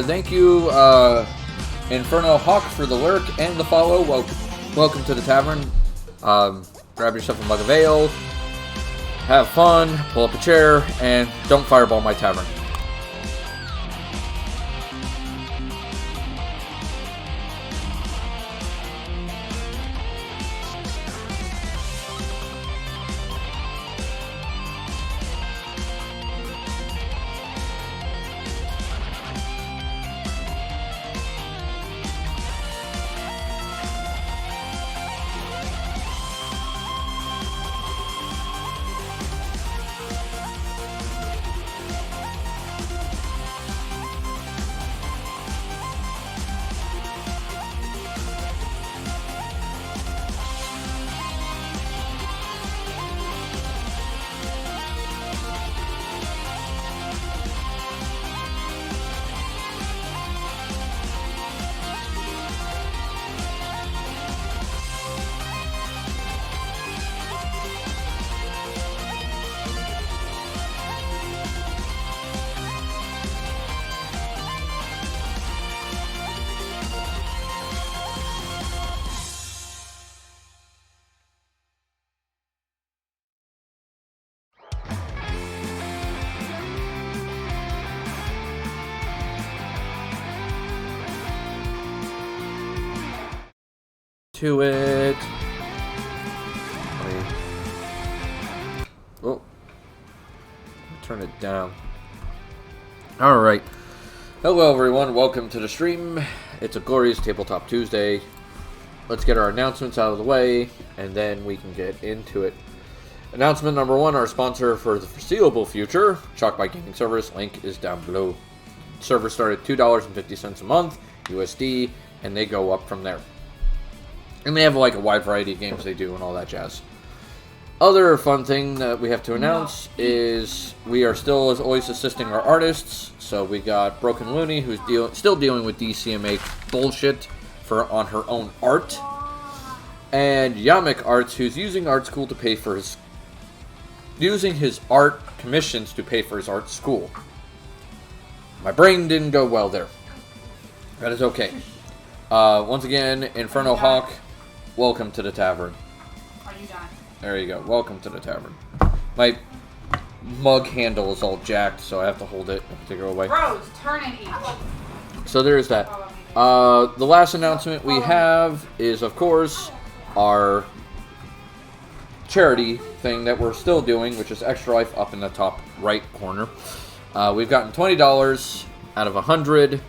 Thank you, Inferno Hawk, for the lurk and the follow. Welcome to the tavern. Grab yourself a mug of ale, have fun, pull up a chair, and don't fireball my tavern. To it. Oh, turn it down. All right. Hello, everyone. Welcome to the stream. It's a glorious Tabletop Tuesday. let's get our announcements out of the way, and then we can get into it. Announcement number 1, our sponsor for the foreseeable future, Chalkbite Gaming Servers. Link is down below. Servers start at $2.50 a month, USD, and they go up from there. And they have like a wide variety of games they do and all that jazz. Other fun thing that we have to announce is we are still, as always, assisting our artists. So we got Broken Looney, who's still dealing with DCMA bullshit on her own art. And Yamik Arts, who's using art school to pay for his art commissions to pay for his art school. My brain didn't go well there. That is okay. Once again, Inferno Hawk, welcome to the tavern. Are you done? There you go. Welcome to the tavern. My mug handle is all jacked, so I have to hold it to go away. Rose, turn and eat. So there's that. The last announcement we have is, of course, our charity thing that we're still doing, which is Extra Life up in the top right corner. We've gotten $20 out of 100, and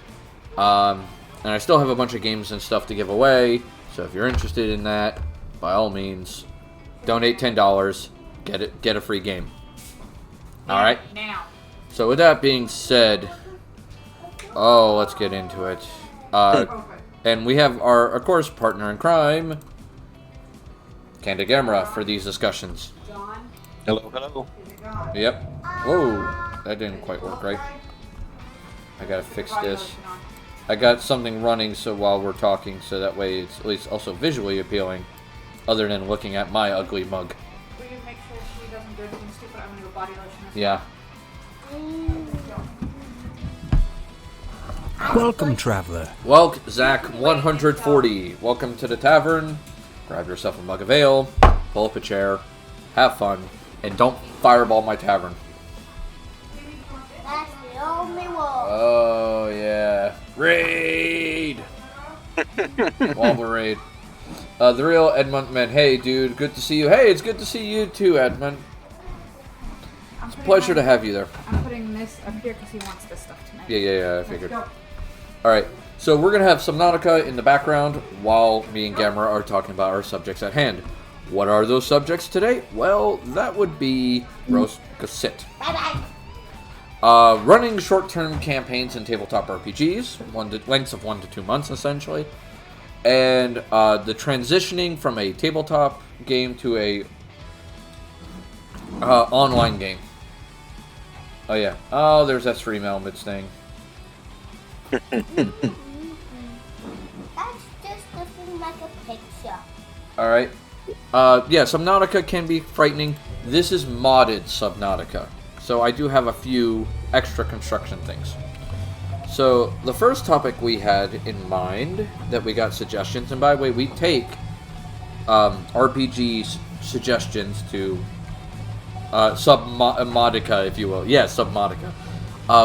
I still have a bunch of games and stuff to give away, so if you're interested in that, by all means, donate $10, get a free game. Alright? Now. So with that being said, let's get into it. And we have our, of course, partner in crime, CandidGamera, for these discussions. John? Hello, hello. Yep. Whoa, that didn't quite work right. I gotta fix this. I got something running so while we're talking, so that way it's at least also visually appealing, other than looking at my ugly mug. Will you make sure she doesn't do anything stupid? I'm gonna go body lotion. Yeah. Welcome, traveler. Welcome, Zach 140. Welcome to the tavern. Grab yourself a mug of ale, pull up a chair, have fun, and don't fireball my tavern. That's the only one. Oh, yeah. Raid! Wobble raid. The real Edmund man. Hey, dude. Good to see you. Hey, it's good to see you too, Edmund. It's a pleasure to have you there. I'm putting this up here because he wants this stuff tonight. Yeah, I figured. Let's go. Alright, so we're going to have Subnautica in the background while me and Gamera are talking about our subjects at hand. What are those subjects today? Well, that would be Roast Sit. Bye-bye. Running short-term campaigns in tabletop RPGs, lengths of 1 to 2 months essentially, and the transitioning from a tabletop game to a online game. Oh yeah. Oh, there's that stream elements thing. That's just looking like a picture. Alright. Yeah, Subnautica can be frightening. This is modded Subnautica. So I do have a few extra construction things. So the first topic we had in mind that we got suggestions, and by the way, we take RPG suggestions to Submodica, if you will. Yeah, Submodica.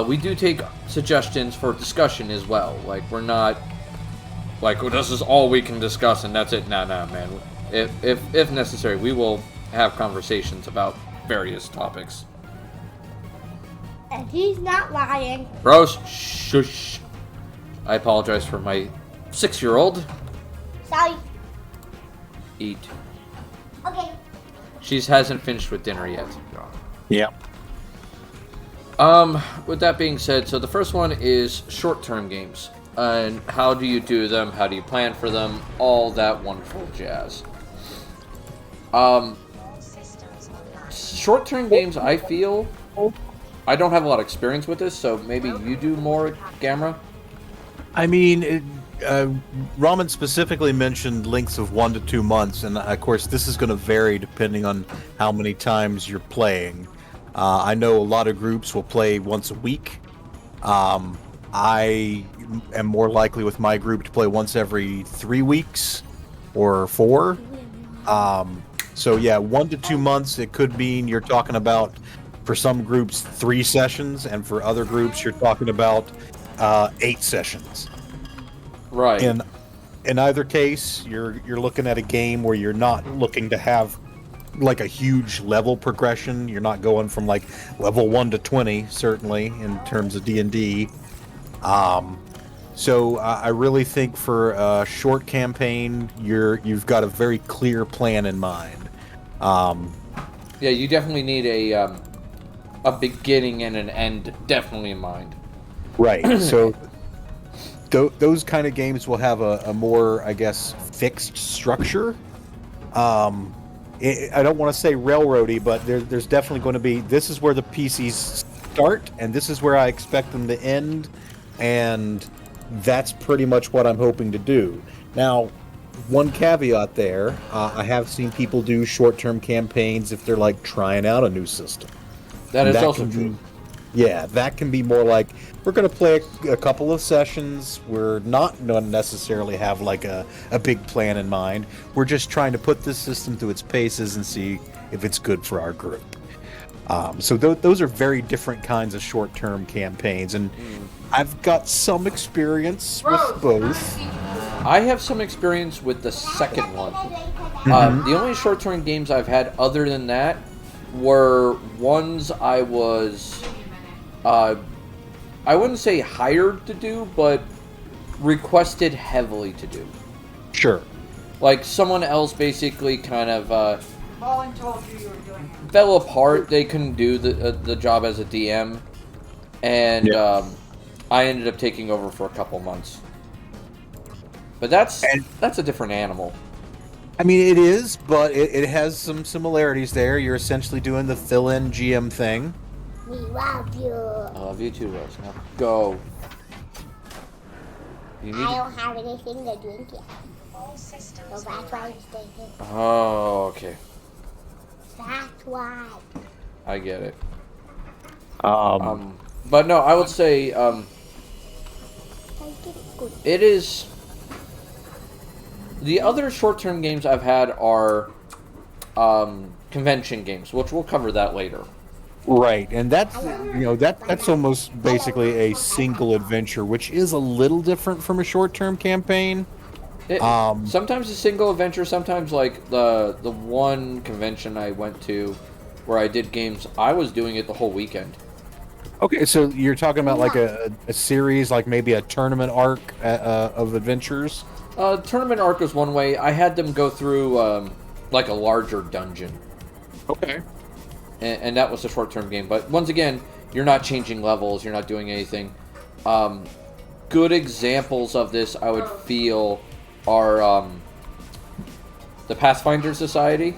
We do take suggestions for discussion as well. Like, we're not like, oh, this is all we can discuss and that's it. Nah, man. If necessary, we will have conversations about various topics. And he's not lying. Bros, shush. I apologize for my 6-year-old. Sorry. Eat. Okay. She hasn't finished with dinner yet. Yeah. With that being said, so the first one is short-term games. And how do you do them? How do you plan for them? All that wonderful jazz. Short-term games, I feel... I don't have a lot of experience with this, so maybe you do more, Gamera? I mean, Ramen specifically mentioned lengths of 1 to 2 months, and of course this is going to vary depending on how many times you're playing. I know a lot of groups will play once a week. I am more likely with my group to play once every 3 weeks or 4. So yeah, 1 to 2 months, it could mean you're talking about, for some groups, 3 sessions, and for other groups, you're talking about 8 sessions. Right. In either case, you're looking at a game where you're not looking to have like a huge level progression. You're not going from like level 1 to 20, certainly in terms of D&D. So I really think for a short campaign, you've got a very clear plan in mind. Yeah, you definitely need a beginning and an end definitely in mind. Right. So those kind of games will have a more, I guess, fixed structure. I don't want to say railroady, but there's definitely going to be, this is where the PCs start, and this is where I expect them to end, and that's pretty much what I'm hoping to do. Now, one caveat there, I have seen people do short-term campaigns if they're like trying out a new system. That is That also can be- true. Yeah, that can be more like, we're going to play a couple of sessions. We're not going to necessarily have like a big plan in mind. We're just trying to put this system through its paces and see if it's good for our group. So those are very different kinds of short-term campaigns, and I've got some experience with both. I have some experience with the second one. The only short-term games I've had other than that were ones I was, I wouldn't say hired to do, but requested heavily to do. Sure. Like someone else basically kind of Colin told you were doing it. fell apart. They couldn't do the job as a DM, and Yeah. I ended up taking over for a couple months. But that's a different animal. I mean, it is, but it has some similarities there. You're essentially doing the fill-in GM thing. We love you. I love you too, Rose. Now go. You need. I don't have anything to drink yet. So that's why you stay here. Oh, okay. That's why. I get it. Um, But no, I would say I get good. it is. The other short-term games I've had are convention games, which we'll cover that later. right, and that's that's almost basically a single adventure, which is a little different from a short-term campaign. Sometimes a single adventure, sometimes like the one convention I went to where I did games, I was doing it the whole weekend. Okay, so you're talking about like a series, like maybe a tournament arc of adventures. Tournament arc was one way. I had them go through like a larger dungeon. Okay. And that was a short-term game. But once again, you're not changing levels. You're not doing anything. Good examples of this, I would feel, are the Pathfinder Society.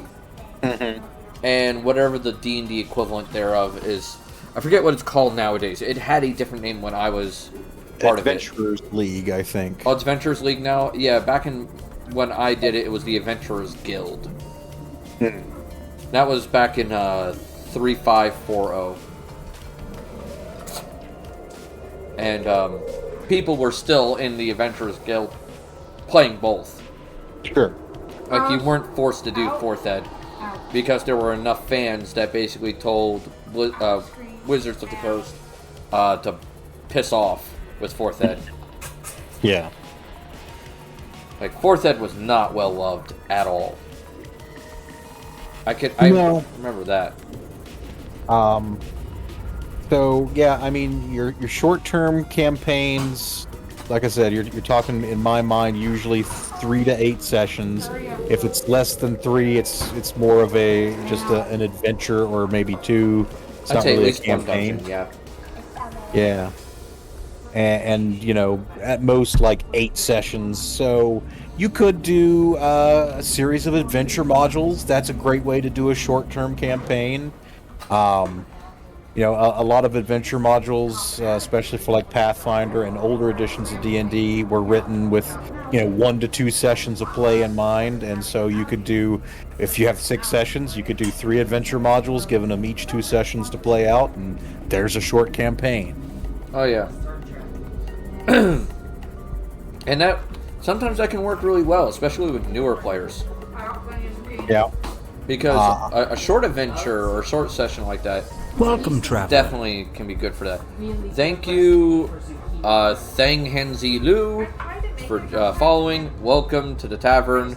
And whatever the D&D equivalent thereof is. I forget what it's called nowadays. It had a different name when I was part of it. Adventurers League, I think. Oh, it's Adventurers League now? Yeah, back in when I did it, it was the Adventurers Guild. That was back in 3540. And people were still in the Adventurers Guild playing both. Sure. Like, you weren't forced to do 4th Ed. Because there were enough fans that basically told Wizards of the Coast to piss off with 4th Ed. Yeah. Like, 4th Ed was not well loved at all. I No. remember that. So yeah, I mean your short-term campaigns, like I said, you're talking in my mind usually 3 to 8 sessions. If it's less than 3, it's more of an adventure, or maybe 2. It's I'd not say at really a least one campaign. dungeon, yeah. Yeah. And at most like 8 sessions. So you could do a series of adventure modules. That's a great way to do a short-term campaign. A lot of adventure modules, especially for like Pathfinder and older editions of D&D, were written with 1 to 2 sessions of play in mind. And so you could do, if you have 6 sessions, you could do 3 adventure modules, giving them each 2 sessions to play out, and there's a short campaign. Oh, yeah. And that sometimes that can work really well, especially with newer players. Yeah. Because a short adventure or a short session like that Welcome, traveler. definitely can be good for that. Thank you, Thang Henzi Lu, for following. Welcome to the tavern.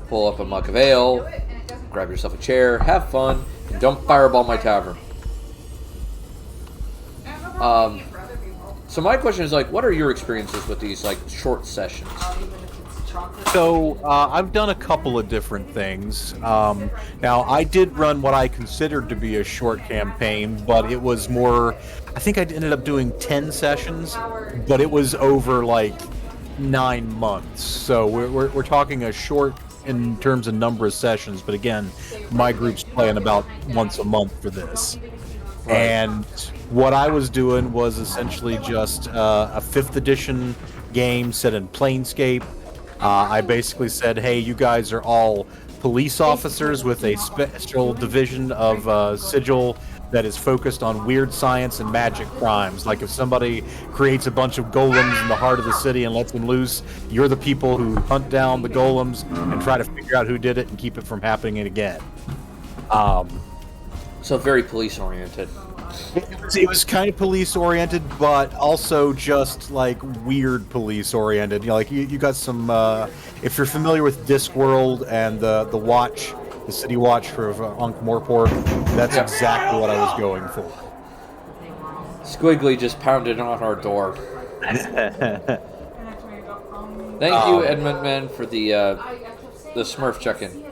Pull up a mug of ale, grab yourself a chair, have fun, and don't fireball my tavern. So my question is, like, what are your experiences with these, like, short sessions? So I've done a couple of different things. Now I did run what I considered to be a short campaign, but it was more. I think I ended up doing 10 sessions, but it was over like 9 months. So we're talking a short in terms of number of sessions. But again, my group's playing about once a month for this. Right. And what I was doing was essentially just a 5th edition game set in Planescape. I basically said, hey, you guys are all police officers with a special division of sigil that is focused on weird science and magic crimes. Like if somebody creates a bunch of golems in the heart of the city and lets them loose, you're the people who hunt down the golems and try to figure out who did it and keep it from happening again. So very police-oriented. It was kind of police-oriented, but also just like weird police-oriented. You know, like you got some. If you're familiar with Discworld and the watch, the city watch for Ankh-Morpork, that's exactly what I was going for. Squiggly just pounded on our door. Thank you, Edmund Man, for the Smurf check-in.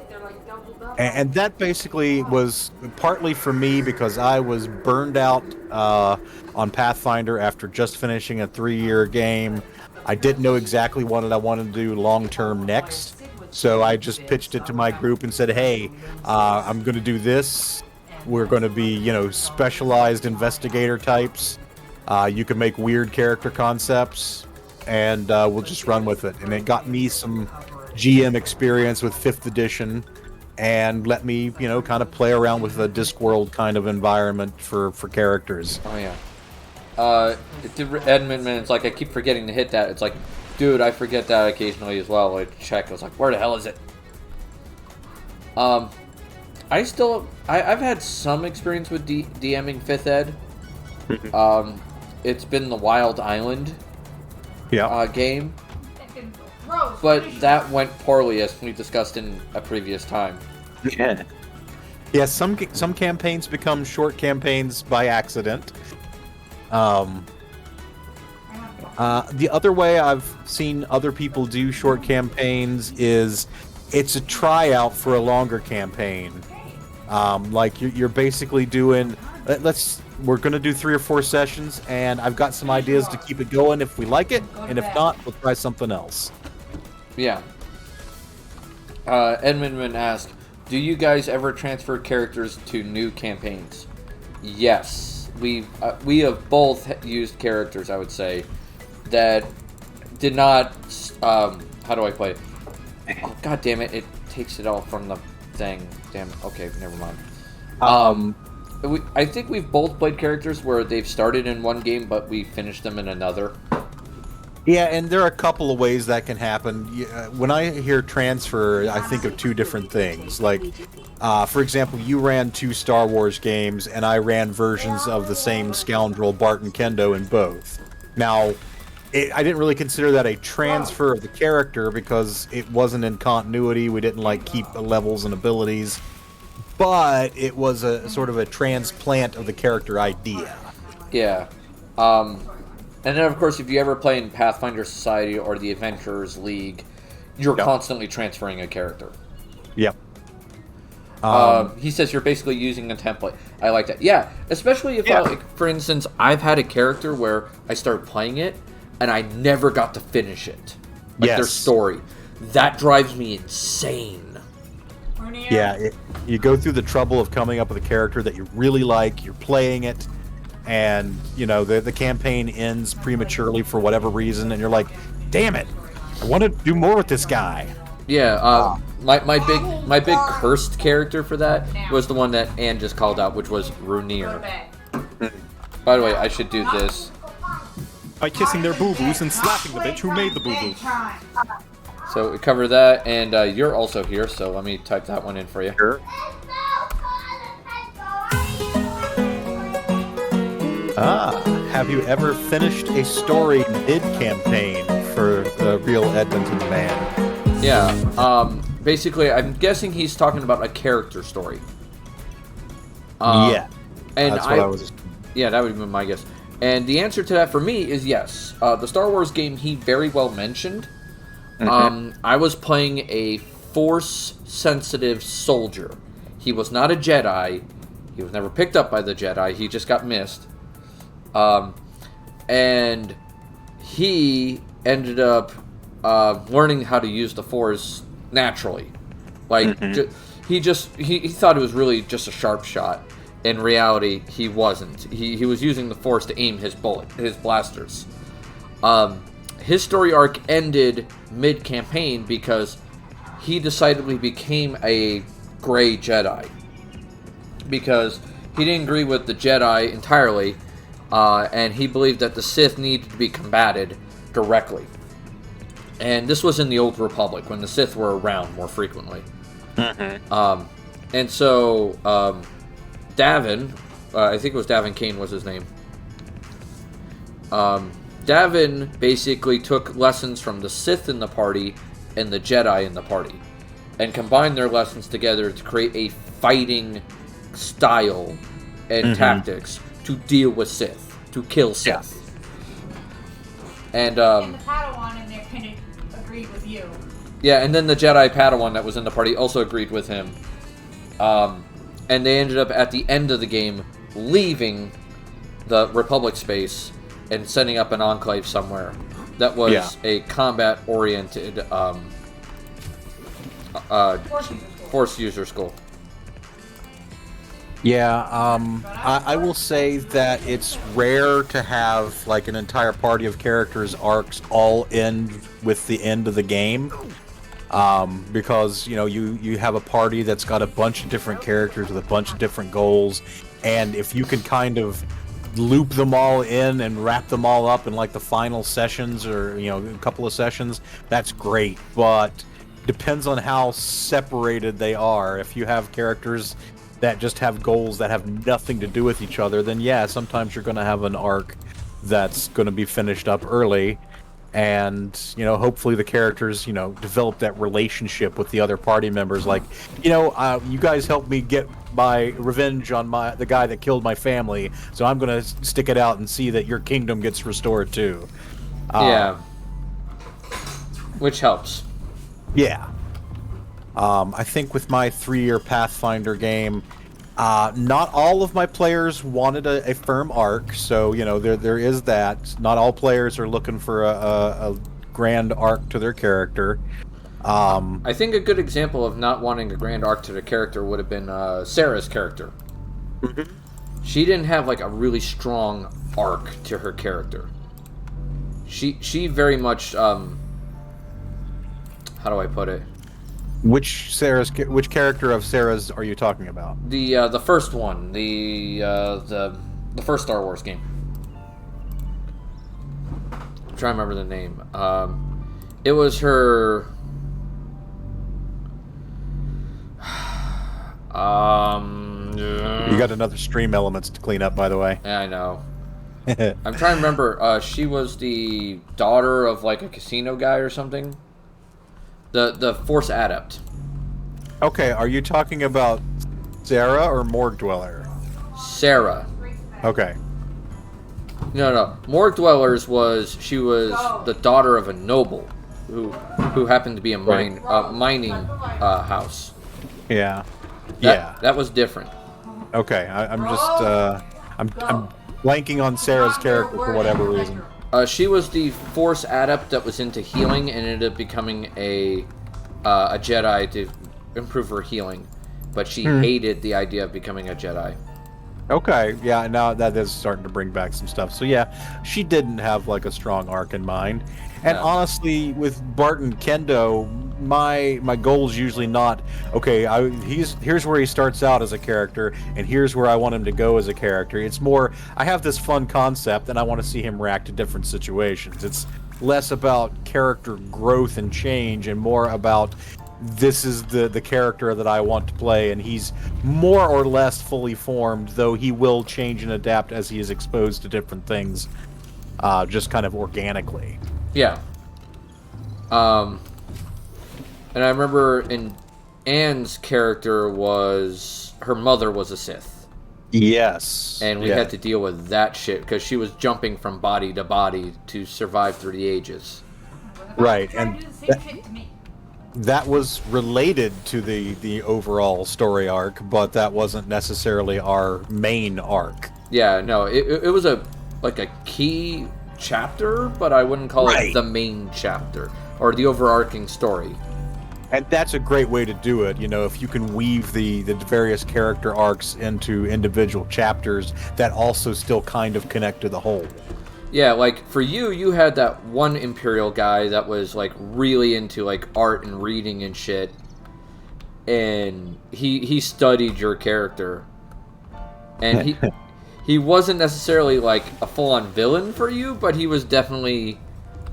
And that basically was partly for me because I was burned out on Pathfinder after just finishing a 3-year game. I didn't know exactly what I wanted to do long-term next. So I just pitched it to my group and said, hey, I'm going to do this. We're going to be, specialized investigator types. You can make weird character concepts, and we'll just run with it. And it got me some GM experience with 5th edition. And let me, kind of play around with a Discworld kind of environment for characters. Oh, yeah. Edmund, it's like I keep forgetting to hit that. It's like, dude, I forget that occasionally as well. I check. I was like, where the hell is it? I've had some experience with DMing 5th Ed. It's been the Wild Island game. But that went poorly, as we discussed in a previous time. Yeah, some campaigns become short campaigns by accident. The other way I've seen other people do short campaigns is it's a tryout for a longer campaign. Like you're basically doing. We're going to do 3 or 4 sessions, and I've got some ideas to keep it going if we like it, and if not, we'll try something else. Yeah. Edmundman asked, do you guys ever transfer characters to new campaigns? Yes. We have both used characters, I would say, that did not... how do I play it? Oh, God damn it. It takes it all from the thing. Damn. Okay, never mind. I think we've both played characters where they've started in one game, but we finished them in another. Yeah, and there are a couple of ways that can happen. When I hear transfer, I think of 2 different things. Like, for example, you ran 2 Star Wars games, and I ran versions of the same scoundrel, Barton Kendo, in both. Now, I didn't really consider that a transfer of the character because it wasn't in continuity. We didn't, keep the levels and abilities. But it was a sort of a transplant of the character idea. Yeah. And then, of course, if you ever play in Pathfinder Society or the Adventurers League, you're constantly transferring a character. Yep. He says you're basically using a template. I like that. Yeah, especially if, for instance, I've had a character where I started playing it, and I never got to finish it. Their story. That drives me insane. Yeah, you go through the trouble of coming up with a character that you really like, you're playing it, and the campaign ends prematurely for whatever reason, and you're like, damn it, I want to do more with this guy. Yeah, my big cursed character for that was the one that Anne just called out, which was Runir. By the way, I should do this. By kissing their boo-boos and slapping the bitch who made the boo-boo. So we cover that, and you're also here, so let me type that one in for you. Sure. Have you ever finished a story mid-campaign for the real Edmonton Man? Yeah, basically, I'm guessing he's talking about a character story. Yeah. And that's what I was... Yeah, that would be my guess. And the answer to that for me is yes. The Star Wars game he very well mentioned. I was playing a Force-sensitive soldier. He was not a Jedi. He was never picked up by the Jedi. He just got missed. And he ended up learning how to use the Force naturally. Like, he thought it was really just a sharp shot. In reality, he wasn't. He was using the Force to aim his blasters. His story arc ended mid-campaign because he decidedly became a gray Jedi. Because he didn't agree with the Jedi entirely, and he believed that the Sith needed to be combated directly. And this was in the Old Republic, when the Sith were around more frequently. And so, Davin, I think it was Davin Kane was his name. Davin basically took lessons from the Sith in the party and the Jedi in the party, and combined their lessons together to create a fighting style and tactics to deal with Sith, to kill Sith. And the Padawan in there kind of agreed with you. Yeah, and then the Jedi Padawan that was in the party also agreed with him. And they ended up at the end of the game leaving the Republic space and setting up an enclave somewhere that was a combat-oriented Force user school. Yeah, I will say that it's rare to have like an entire party of characters' arcs all end with the end of the game. Because, you know, you have a party that's got a bunch of different characters with a bunch of different goals, and if you can kind of loop them all in and wrap them all up in like the final sessions or, you know, a couple of sessions, that's great. But depends on how separated they are. If you have characters that just have goals that have nothing to do with each other, then yeah, sometimes you're going to have an arc that's going to be finished up early. And, you know, hopefully the characters, you know, develop that relationship with the other party members. Like, you know, you guys helped me get my revenge on the guy that killed my family, so I'm going to stick it out and see that your kingdom gets restored too. Yeah. Which helps. Yeah. I think with my 3-year Pathfinder game, not all of my players wanted a firm arc, so, you know, there is that. Not all players are looking for a grand arc to their character. I think a good example of not wanting a grand arc to the character would have been Sarah's character. She didn't have, like, a really strong arc to her character. She very much, how do I put it? Which character of Sarah's are you talking about? The first one, the first Star Wars game. I'm trying to remember the name. It was her. You got another stream elements to clean up, by the way. Yeah, I know. I'm trying to remember. She was the daughter of like a casino guy or something. The Force Adept. Okay, are you talking about Sarah or Morgue Dweller? Sarah. Okay. No. Morgue Dwellers was the daughter of a noble who happened to be a mining house. Yeah. That was different. Okay, I'm blanking on Sarah's character for whatever reason. She was the Force Adept that was into healing and ended up becoming a Jedi to improve her healing, but she hated the idea of becoming a Jedi. Okay, yeah, now that is starting to bring back some stuff. So yeah, she didn't have like a strong arc in mind. And honestly, with Barton Kendo, my goal is usually not, okay, here's where he starts out as a character, and here's where I want him to go as a character. It's more, I have this fun concept, and I want to see him react to different situations. It's less about character growth and change, and more about, this is the character that I want to play, and he's more or less fully formed, though he will change and adapt as he is exposed to different things, just kind of organically. Yeah. And I remember in Anne's character her mother was a Sith. Yes. And we had to deal with that shit because she was jumping from body to body to survive through the ages. Right, Trying and to do the same shit to me. that was related to the overall story arc, but that wasn't necessarily our main arc. Yeah, no, it was a key chapter, but I wouldn't call it the main chapter or the overarching story. And that's a great way to do it, if you can weave the various character arcs into individual chapters that also still kind of connect to the whole. Yeah, like for you had that one Imperial guy that was like really into like art and reading and shit, and he studied your character, and he wasn't necessarily like a full-on villain for you, but he was definitely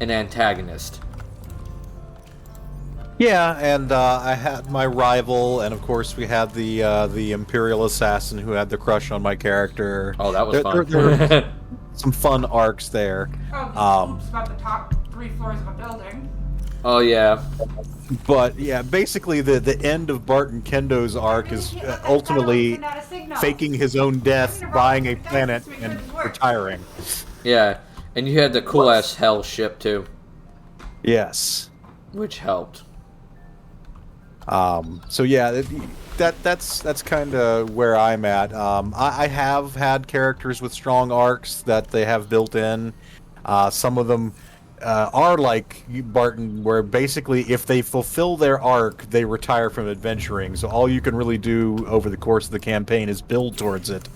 an antagonist. Yeah, and I had my rival, and of course we had the Imperial assassin who had the crush on my character. Oh, that was fun. There were some fun arcs there. Oh, oops, about the top 3 floors of a building. Oh yeah. But yeah, basically the end of Barton Kendo's arc is ultimately faking his own death, buying a planet, and retiring. Yeah, and you had the cool-ass Hell ship too. Yes. Which helped. So yeah, that's kind of where I'm at. I have had characters with strong arcs that they have built in. Some of them are like Barton, where basically if they fulfill their arc, they retire from adventuring. So all you can really do over the course of the campaign is build towards it,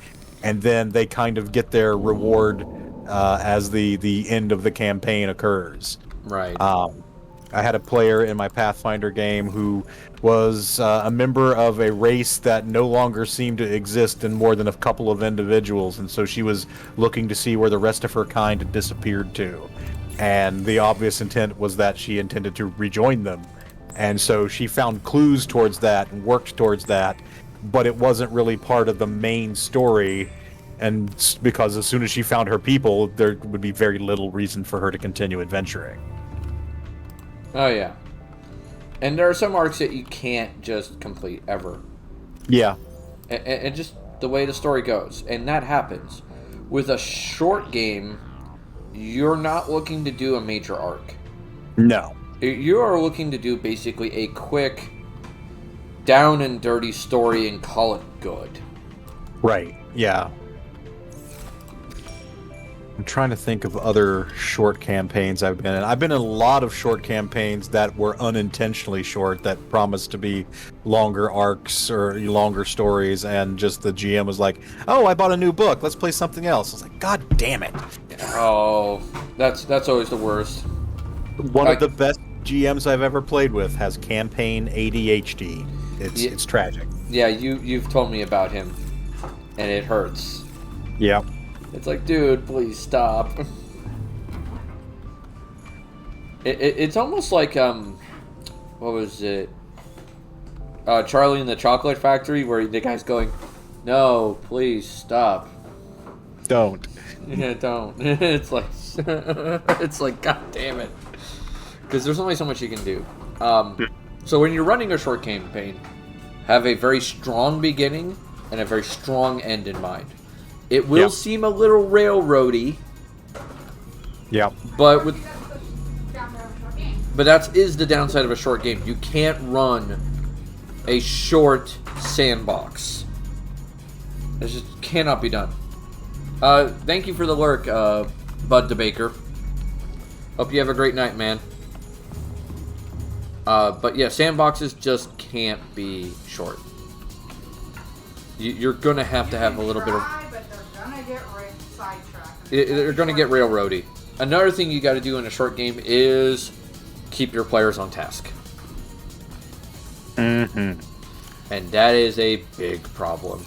and then they kind of get their reward as the end of the campaign occurs. Right. I had a player in my Pathfinder game who was a member of a race that no longer seemed to exist in more than a couple of individuals, and so she was looking to see where the rest of her kind had disappeared to. And the obvious intent was that she intended to rejoin them. And so she found clues towards that and worked towards that, but it wasn't really part of the main story, and because as soon as she found her people, there would be very little reason for her to continue adventuring. Oh yeah. And there are some arcs that you can't just complete ever. Yeah. And just the way the story goes. And that happens. With a short game, you're not looking to do a major arc. No. You are looking to do basically a quick, down and dirty story and call it good. Right, yeah. I'm trying to think of other short campaigns I've been in. I've been in a lot of short campaigns that were unintentionally short, that promised to be longer arcs or longer stories, and just the GM was like, "Oh, I bought a new book. Let's play something else." I was like, "God damn it!" Oh, that's always the worst. One of the best GMs I've ever played with has campaign ADHD. It's tragic. Yeah, you've told me about him, and it hurts. Yeah. It's like, dude, please stop. It's almost like what was it? Charlie and the Chocolate Factory, where the guy's going, "No, please stop." Don't. Yeah, don't. It's like, God damn it. Because there's only so much you can do. So when you're running a short campaign, have a very strong beginning and a very strong end in mind. It will seem a little railroady. Yeah. But that is the downside of a short game. You can't run a short sandbox. It just cannot be done. Thank you for the lurk, Bud DeBaker. Hope you have a great night, man. But yeah, sandboxes just can't be short. You're gonna have to have a little bit of... They're gonna get railroady. Another thing you gotta do in a short game is keep your players on task. Mm-hmm. And that is a big problem.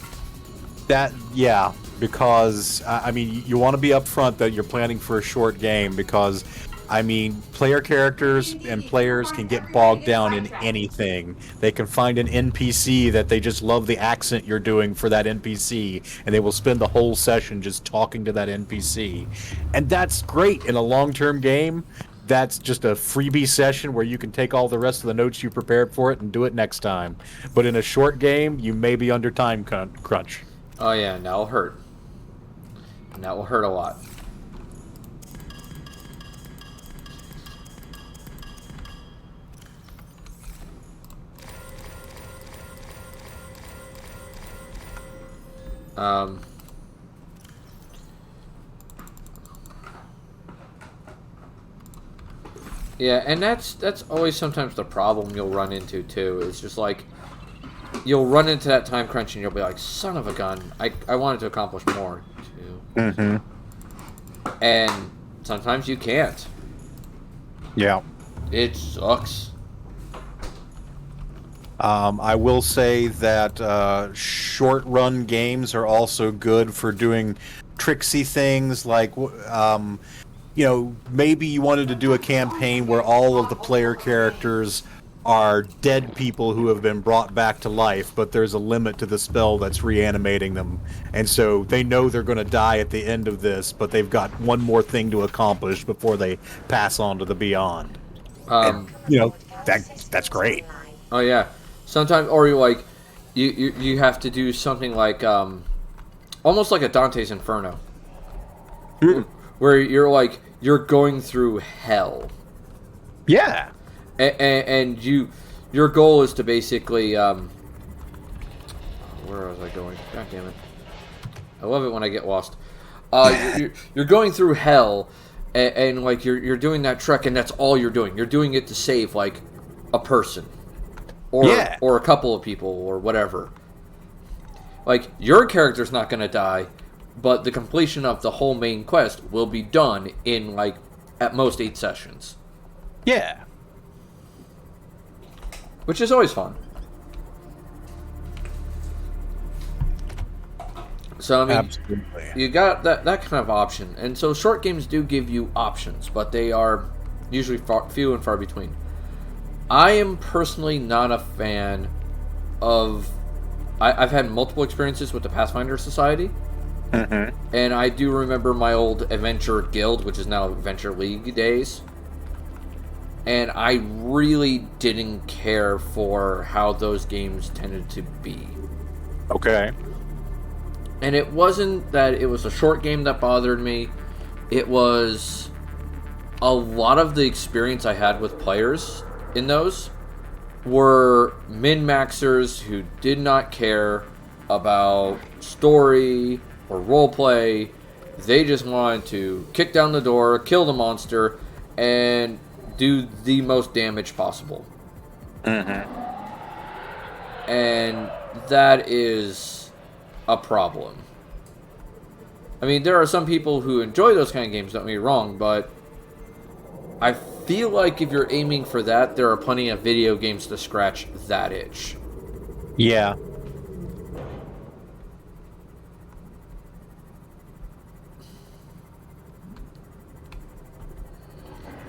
Because, I mean, you want to be upfront that you're planning for a short game, because, I mean, player characters and players can get bogged down in anything. They can find an NPC that they just love the accent you're doing for that NPC, and they will spend the whole session just talking to that NPC. And that's great in a long-term game. That's just a freebie session where you can take all the rest of the notes you prepared for it and do it next time. But in a short game, you may be under time crunch. Oh yeah, and that'll hurt. And that will hurt a lot. Yeah, and that's always sometimes the problem you'll run into too. It's just like you'll run into that time crunch and you'll be like, son of a gun, I wanted to accomplish more too. Mm-hmm. And sometimes you can't. Yeah. It sucks. I will say that short run games are also good for doing tricksy things like, maybe you wanted to do a campaign where all of the player characters are dead people who have been brought back to life, but there's a limit to the spell that's reanimating them. And so they know they're going to die at the end of this, but they've got one more thing to accomplish before they pass on to the beyond. That's great. Oh yeah. Sometimes, or you have to do something like almost like a Dante's Inferno, where you're going through hell. Yeah. And your goal is to basically where was I going? God damn it! I love it when I get lost. You're going through hell, and like you're doing that trek, and that's all you're doing. You're doing it to save like a person. Or a couple of people, or whatever. Like, your character's not going to die, but the completion of the whole main quest will be done in, like, at most 8 sessions. Yeah. Which is always fun. So, I mean, absolutely, you got that kind of option. And so short games do give you options, but they are usually few and far between. I am personally not a fan of... I've had multiple experiences with the Pathfinder Society. Mm-hmm. And I do remember my old Adventure Guild, which is now Adventure League days. And I really didn't care for how those games tended to be. Okay. And it wasn't that it was a short game that bothered me. It was a lot of the experience I had with players in those were min-maxers who did not care about story or roleplay. They just wanted to kick down the door, kill the monster, and do the most damage possible. Mm-hmm. And that is a problem. I mean, there are some people who enjoy those kind of games, don't get me wrong, but I feel like if you're aiming for that, there are plenty of video games to scratch that itch. Yeah.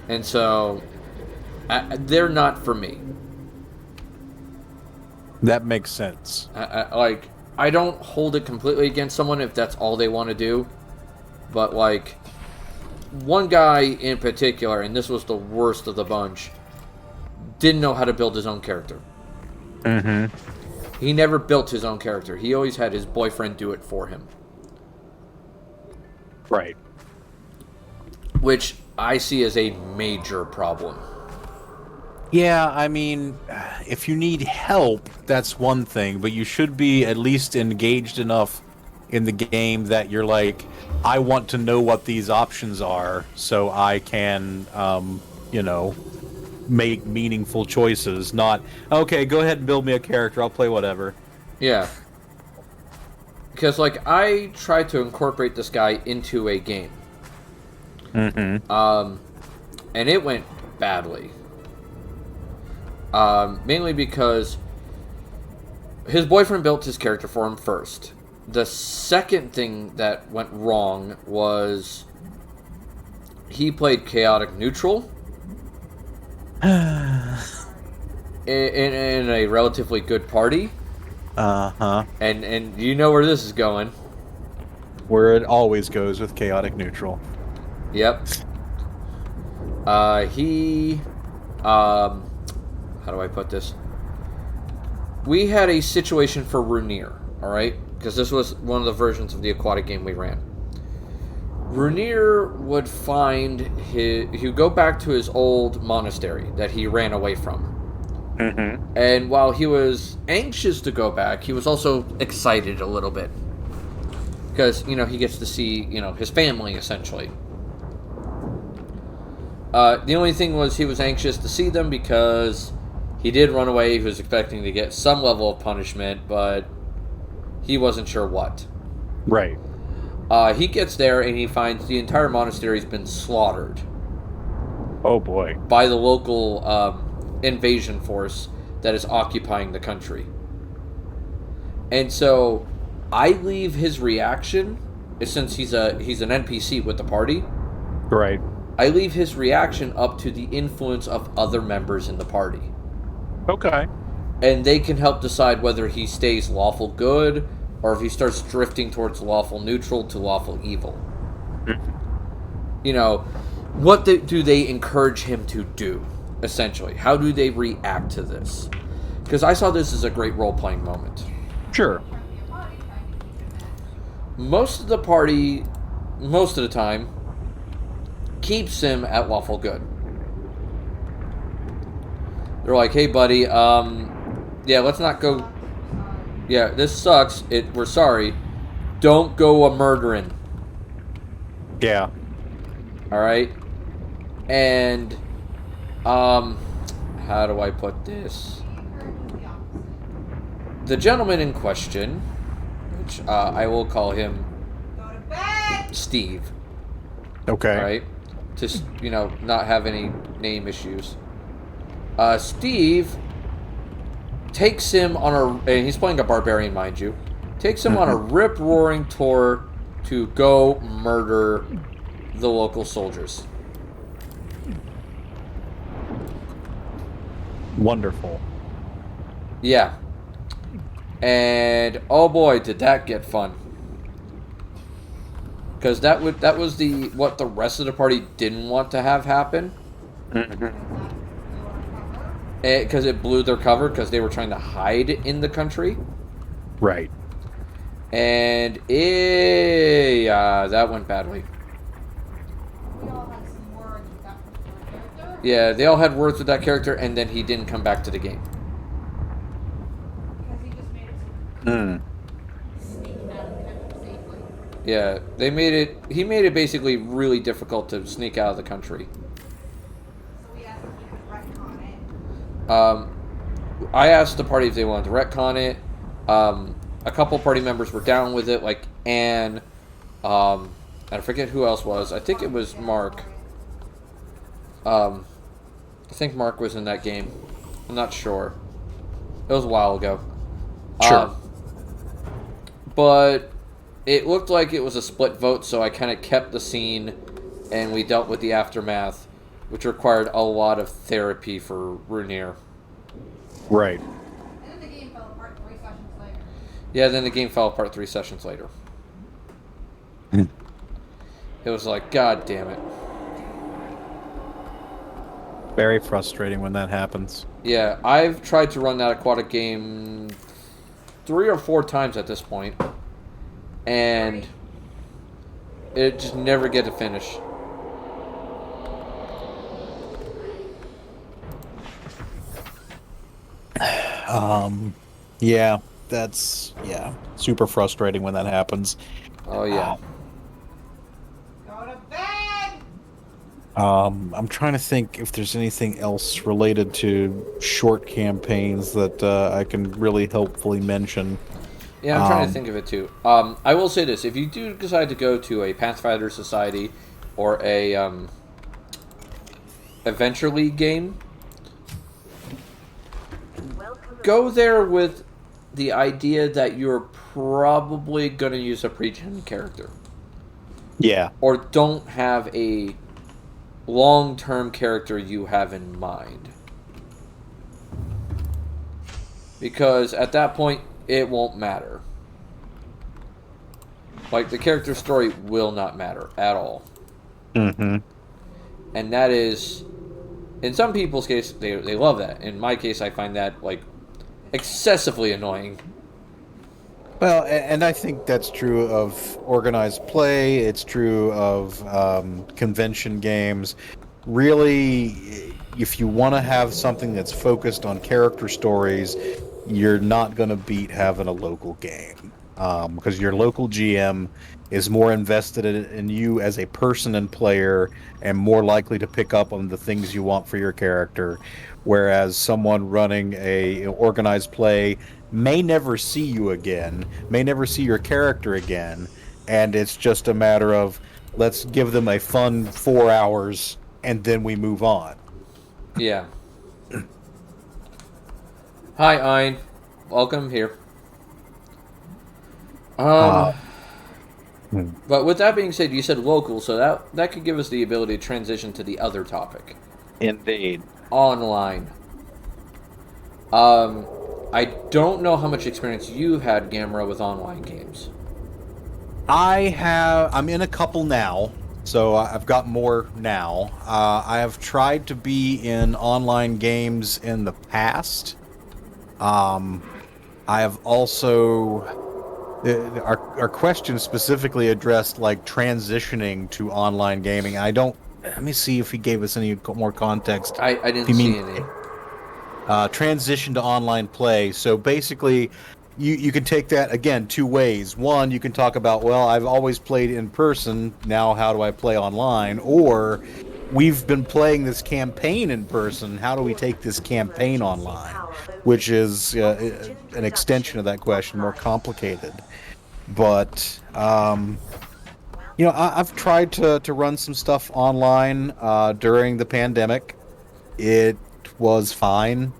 And so, they're not for me. That makes sense. I don't hold it completely against someone if that's all they want to do. But, like, one guy in particular, and this was the worst of the bunch, didn't know how to build his own character. Mm-hmm. He never built his own character. He always had his boyfriend do it for him. Right. Which I see as a major problem. Yeah, I mean, if you need help, that's one thing, but you should be at least engaged enough in the game that you're like, I want to know what these options are so I can, make meaningful choices, not, okay, go ahead and build me a character, I'll play whatever. Yeah. Because, like, I tried to incorporate this guy into a game. Mm-hmm. And it went badly. Mainly because his boyfriend built his character for him first. The second thing that went wrong was he played chaotic neutral in a relatively good party. Uh-huh. And you know where this is going. Where it always goes with chaotic neutral. Yep. How do I put this? We had a situation for Runir, alright? because this was one of the versions of the aquatic game we ran. Runir would he would go back to his old monastery that he ran away from. Mm-hmm. And while he was anxious to go back, he was also excited a little bit. Because, he gets to see, his family, essentially. The only thing was he was anxious to see them because he did run away. He was expecting to get some level of punishment, but he wasn't sure what. Right. He gets there and he finds the entire monastery's been slaughtered. Oh, boy. By the local invasion force that is occupying the country. And so I leave his reaction, since he's an NPC with the party. Right. I leave his reaction up to the influence of other members in the party. Okay. And they can help decide whether he stays lawful good or if he starts drifting towards lawful neutral to lawful evil. What do they encourage him to do, essentially? How do they react to this? Because I saw this as a great role-playing moment. Sure. Most of the party, most of the time, keeps him at lawful good. They're like, hey, buddy, yeah, let's not go... Yeah, this sucks. We're sorry. Don't go a-murdering. Yeah. Alright? And, how do I put this? The gentleman in question, which I will call him Steve. Okay. Right? To, not have any name issues. Steve takes him on and he's playing a barbarian, mind you, takes him on a rip-roaring tour to go murder the local soldiers. Wonderful. Yeah. And, oh boy, did that get fun. Because that was what the rest of the party didn't want to have happen. Because it blew their cover because they were trying to hide in the country. Right. And that went badly. We all had some words with that particular character. Yeah, they all had words with that character, and then he didn't come back to the game. Because he just made it so sneak out of the country safely. Yeah, he made it basically really difficult to sneak out of the country. So we asked if he could retcon it. I asked the party if they wanted to retcon it. A couple party members were down with it, like Anne. I forget who else was. I think it was Mark. I think Mark was in that game. I'm not sure. It was a while ago. Sure. But it looked like it was a split vote, so I kind of kept the scene, and we dealt with the aftermath, which required a lot of therapy for Runir. Right. And then the game fell apart 3 sessions later. Yeah, then the game fell apart 3 sessions later. It was like, God damn it. Very frustrating when that happens. Yeah, I've tried to run that aquatic game 3 or 4 times at this point, and it just never get to finish. Yeah, that's super frustrating when that happens. Oh yeah. Go to bed! I'm trying to think if there's anything else related to short campaigns that I can really helpfully mention. Yeah, I'm trying to think of it too. I will say this: if you do decide to go to a Pathfinder Society or a Adventure League game, go there with the idea that you're probably going to use a pre-gen character. Yeah. Or don't have a long-term character you have in mind. Because at that point, it won't matter. Like, the character story will not matter at all. Mm-hmm. And that is... In some people's case, they love that. In my case, I find that, like, excessively annoying. Well, and I think that's true of organized play. It's true of convention games. Really, if you want to have something that's focused on character stories, you're not going to beat having a local game. Because your local GM is more invested in you as a person and player and more likely to pick up on the things you want for your character. Whereas someone running a organized play may never see you again, may never see your character again, and it's just a matter of let's give them a fun 4 hours and then we move on. Yeah. Hi, Ein. Welcome here. Uh, hmm. But with that being said, you said local, so that could give us the ability to transition to the other topic. Indeed. Online. Um, I don't know how much experience you've had, Gamera, with online games. I'm in a couple now, so I've got more now. I have tried to be in online games in the past. I have also our question specifically addressed like transitioning to online gaming. I don't. Let me see if he gave us any more context. I If didn't you see mean any. transition to online play. So basically, you can take that again two ways. One, you can talk about, well, I've always played in person. Now, how do I play online? Or we've been playing this campaign in person. How do we take this campaign online? Which is an extension of that question, more complicated. But I've tried to run some stuff online during the pandemic. It was fine.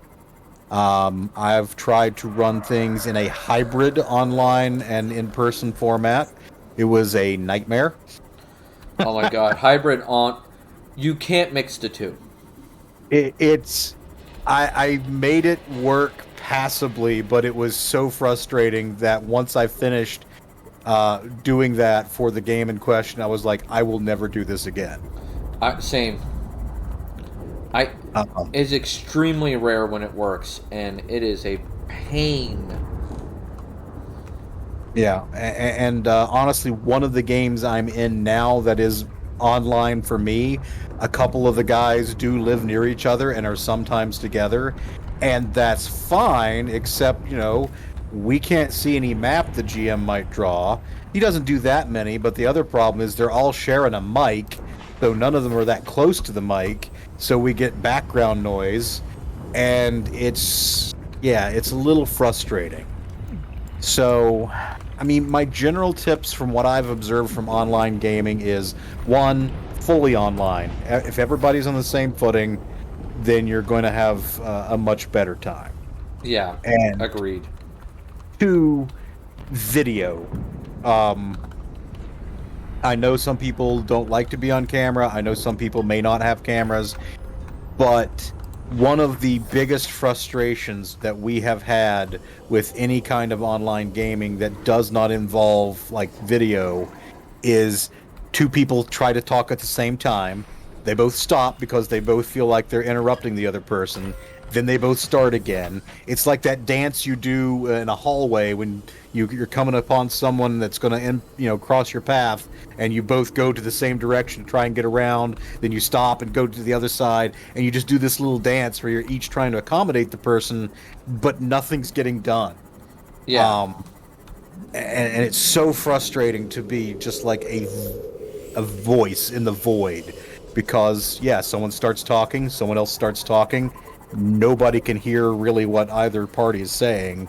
I've tried to run things in a hybrid online and in-person format. It was a nightmare. Oh my god, hybrid on. You can't mix the two. It's I made it work passably, but it was so frustrating that once I finished doing that for the game in question, I was like, I will never do this again. Same. I. Uh-uh. It's extremely rare when it works, and it is a pain. Yeah, and honestly, one of the games I'm in now that is online for me, a couple of the guys do live near each other and are sometimes together, and that's fine, except, we can't see any map the GM might draw. He doesn't do that many, but the other problem is they're all sharing a mic, so none of them are that close to the mic, so we get background noise, and it's a little frustrating. So, I mean, my general tips from what I've observed from online gaming is one, fully online. If everybody's on the same footing, then you're going to have a much better time. Yeah, And agreed. two, video. Um, I know some people don't like to be on camera. I know some people may not have cameras. But one of the biggest frustrations that we have had with any kind of online gaming that does not involve like video is two people try to talk at the same time. They both stop because they both feel like they're interrupting the other person. Then they both start again. It's like that dance you do in a hallway when you're coming upon someone that's going to, cross your path, and you both go to the same direction to try and get around. Then you stop and go to the other side, and you just do this little dance where you're each trying to accommodate the person, but nothing's getting done. Yeah. And it's so frustrating to be just like a voice in the void because someone starts talking, someone else starts talking, nobody can hear really what either party is saying,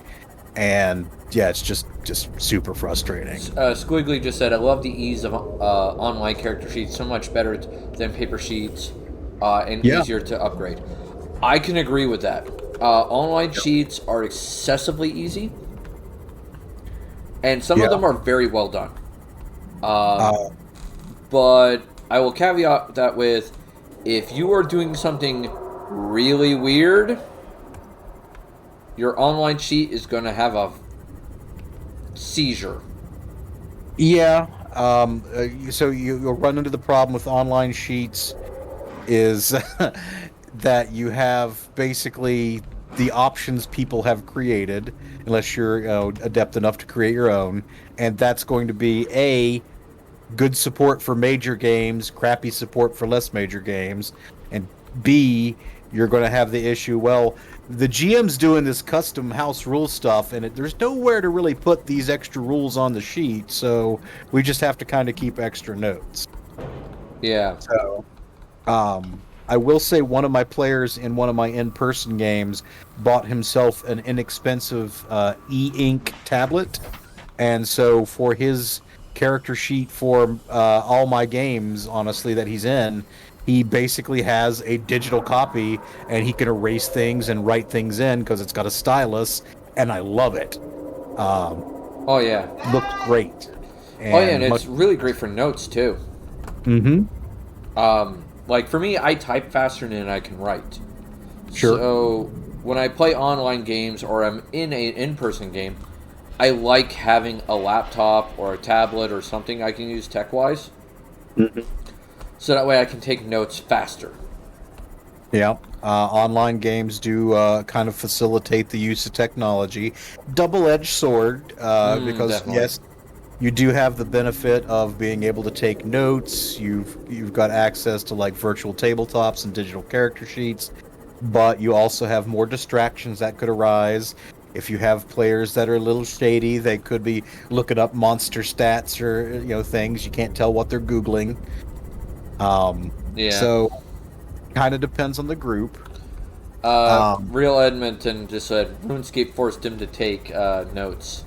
and it's just super frustrating. Squiggly just said, I love the ease of online character sheets, so much better than paper sheets and easier to upgrade. I can agree with that. Online sheets are excessively easy, and some of them are very well done. But I will caveat that with, if you are doing something really weird, your online sheet is going to have a seizure. Yeah. So you'll run into the problem with online sheets is that you have basically the options people have created, unless you're adept enough to create your own, and that's going to be A, good support for major games, crappy support for less major games, and B, you're going to have the issue, well, the GM's doing this custom house rule stuff, and there's nowhere to really put these extra rules on the sheet, so we just have to kind of keep extra notes. Yeah. So, I will say one of my players in one of my in-person games bought himself an inexpensive e-ink tablet, and so for his character sheet for all my games, honestly, that he's in, he basically has a digital copy, and he can erase things and write things in because it's got a stylus, and I love it. Oh yeah. Looks great. And it's really great for notes too. Mm-hmm. Like for me, I type faster than I can write. Sure. So when I play online games or I'm in an in-person game, I like having a laptop or a tablet or something I can use tech-wise. Mm-hmm. So that way I can take notes faster. Yeah. Online games do kind of facilitate the use of technology. Double-edged sword, because definitely. yes, you do have the benefit of being able to take notes. You've got access to like virtual tabletops and digital character sheets, but you also have more distractions that could arise. If you have players that are a little shady, they could be looking up monster stats or things. You can't tell what they're Googling. Yeah. So kind of depends on the group. Real Edmonton just said RuneScape forced him to take notes.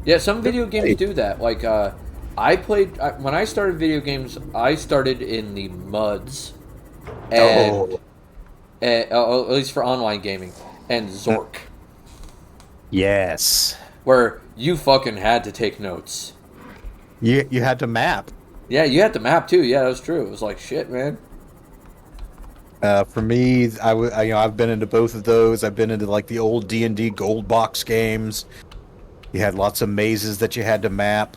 Yeah, some video games do that. Like, I played when I started video games. I started in the MUDs, and at least for online gaming, and Zork, Yes. where you fucking had to take notes. You had to map. Yeah, you had to map too. Yeah, that was true. It was like shit, man. For me, I've been into both of those. I've been into like the old D&D gold box games. You had lots of mazes that you had to map.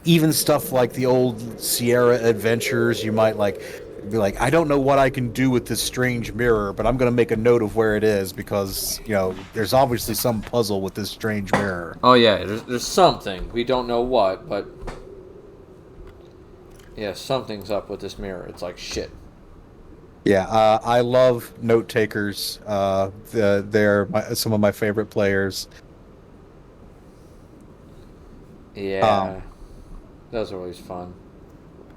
Even stuff like the old Sierra Adventures, you might be like, I don't know what I can do with this strange mirror, but I'm going to make a note of where it is because, there's obviously some puzzle with this strange mirror. Oh yeah, there's something. We don't know what, but yeah, something's up with this mirror. It's like shit. Yeah, I love note takers. They're some of my favorite players. Yeah, those are always fun.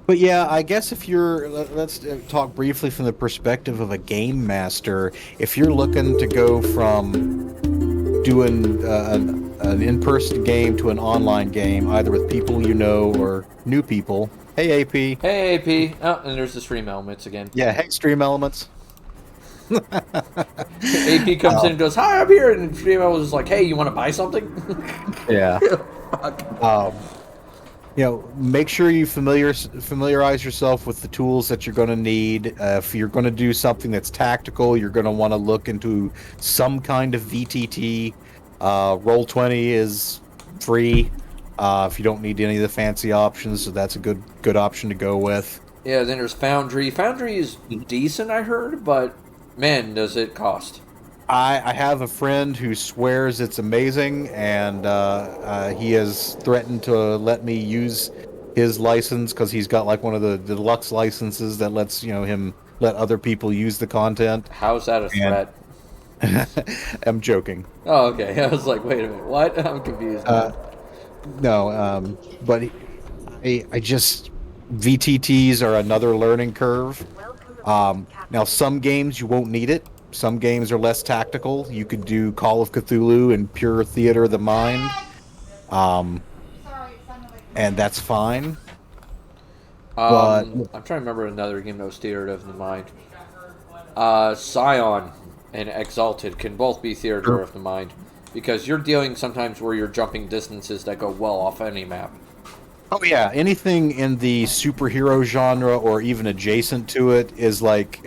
But yeah, I guess if let's talk briefly from the perspective of a game master. If you're looking to go from doing an in-person game to an online game, either with people you know or new people. Hey, AP. Hey, AP. Oh, and there's the Stream Elements again. Yeah, hey, Stream Elements. AP comes in and goes, "Hi, I'm here," and Stream Elements is like, "Hey, you want to buy something?" Yeah. Make sure you familiarize yourself with the tools that you're going to need. If you're going to do something that's tactical, you're going to want to look into some kind of VTT. Roll20 is free if you don't need any of the fancy options, so that's a good option to go with. Yeah, then there's Foundry. Foundry is decent, I heard, but man, does it cost. I have a friend who swears it's amazing, and he has threatened to let me use his license because he's got like one of the deluxe licenses that lets him let other people use the content. How's that a threat? I'm joking. Oh, okay. I was like, wait a minute, what? I'm confused. No, but I just VTTs are another learning curve. Now, some games you won't need it. Some games are less tactical. You could do Call of Cthulhu and pure theater of the mind, and that's fine. I'm trying to remember another game that was theater of the mind. Scion and Exalted can both be theater of the mind because you're dealing sometimes where you're jumping distances that go well off any map. Oh yeah, anything in the superhero genre or even adjacent to it is like,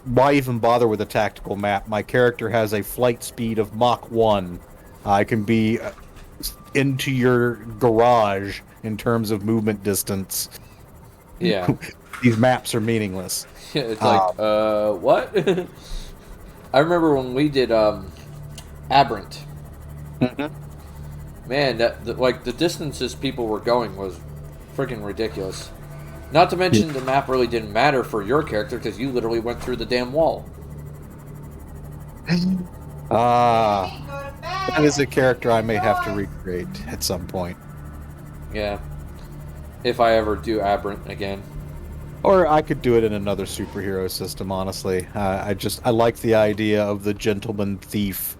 why even bother with a tactical map? My character has a flight speed of Mach 1. I can be into your garage in terms of movement distance. Yeah. These maps are meaningless. It's like, what? I remember when we did Aberrant. Mm-hmm. Man, like the distances people were going was freaking ridiculous. Not to mention the map really didn't matter for your character because you literally went through the damn wall. That is a character I may have to recreate at some point. Yeah. If I ever do Aberrant again. Or I could do it in another superhero system, honestly. I like the idea of the gentleman thief,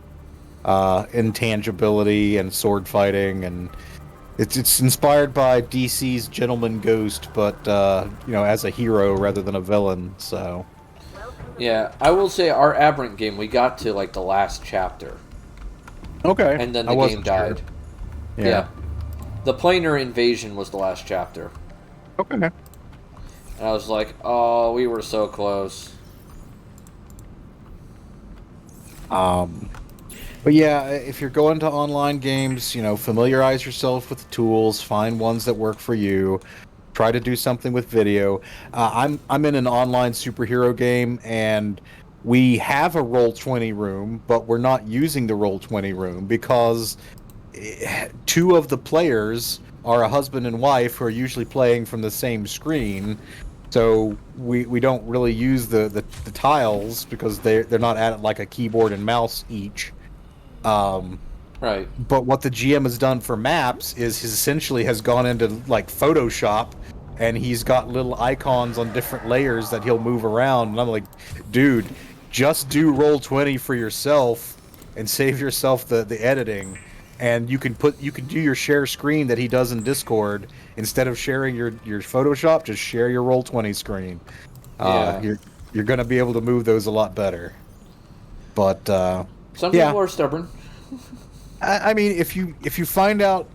intangibility and sword fighting, and it's inspired by DC's Gentleman Ghost, but as a hero rather than a villain. So Yeah, I will say our Aberrant game, we got to like the last chapter. okay, And then the game died. Sure. Yeah. The planar invasion was the last chapter. Okay. And I was like, oh, we were so close. But yeah, if you're going to online games, familiarize yourself with the tools, find ones that work for you, try to do something with video. I'm in an online superhero game, and we have a Roll20 room, but we're not using the Roll20 room because two of the players are a husband and wife who are usually playing from the same screen. So we don't really use the tiles because they're not at like a keyboard and mouse each. Right. But what the GM has done for maps is he essentially has gone into like Photoshop, and he's got little icons on different layers that he'll move around. And I'm like, dude, just do Roll20 for yourself and save yourself the editing. And you can do your share screen that he does in Discord. Instead of sharing your Photoshop, just share your Roll20 screen. Yeah. You're gonna be able to move those a lot better. But Some yeah. people are stubborn. I mean, if you find out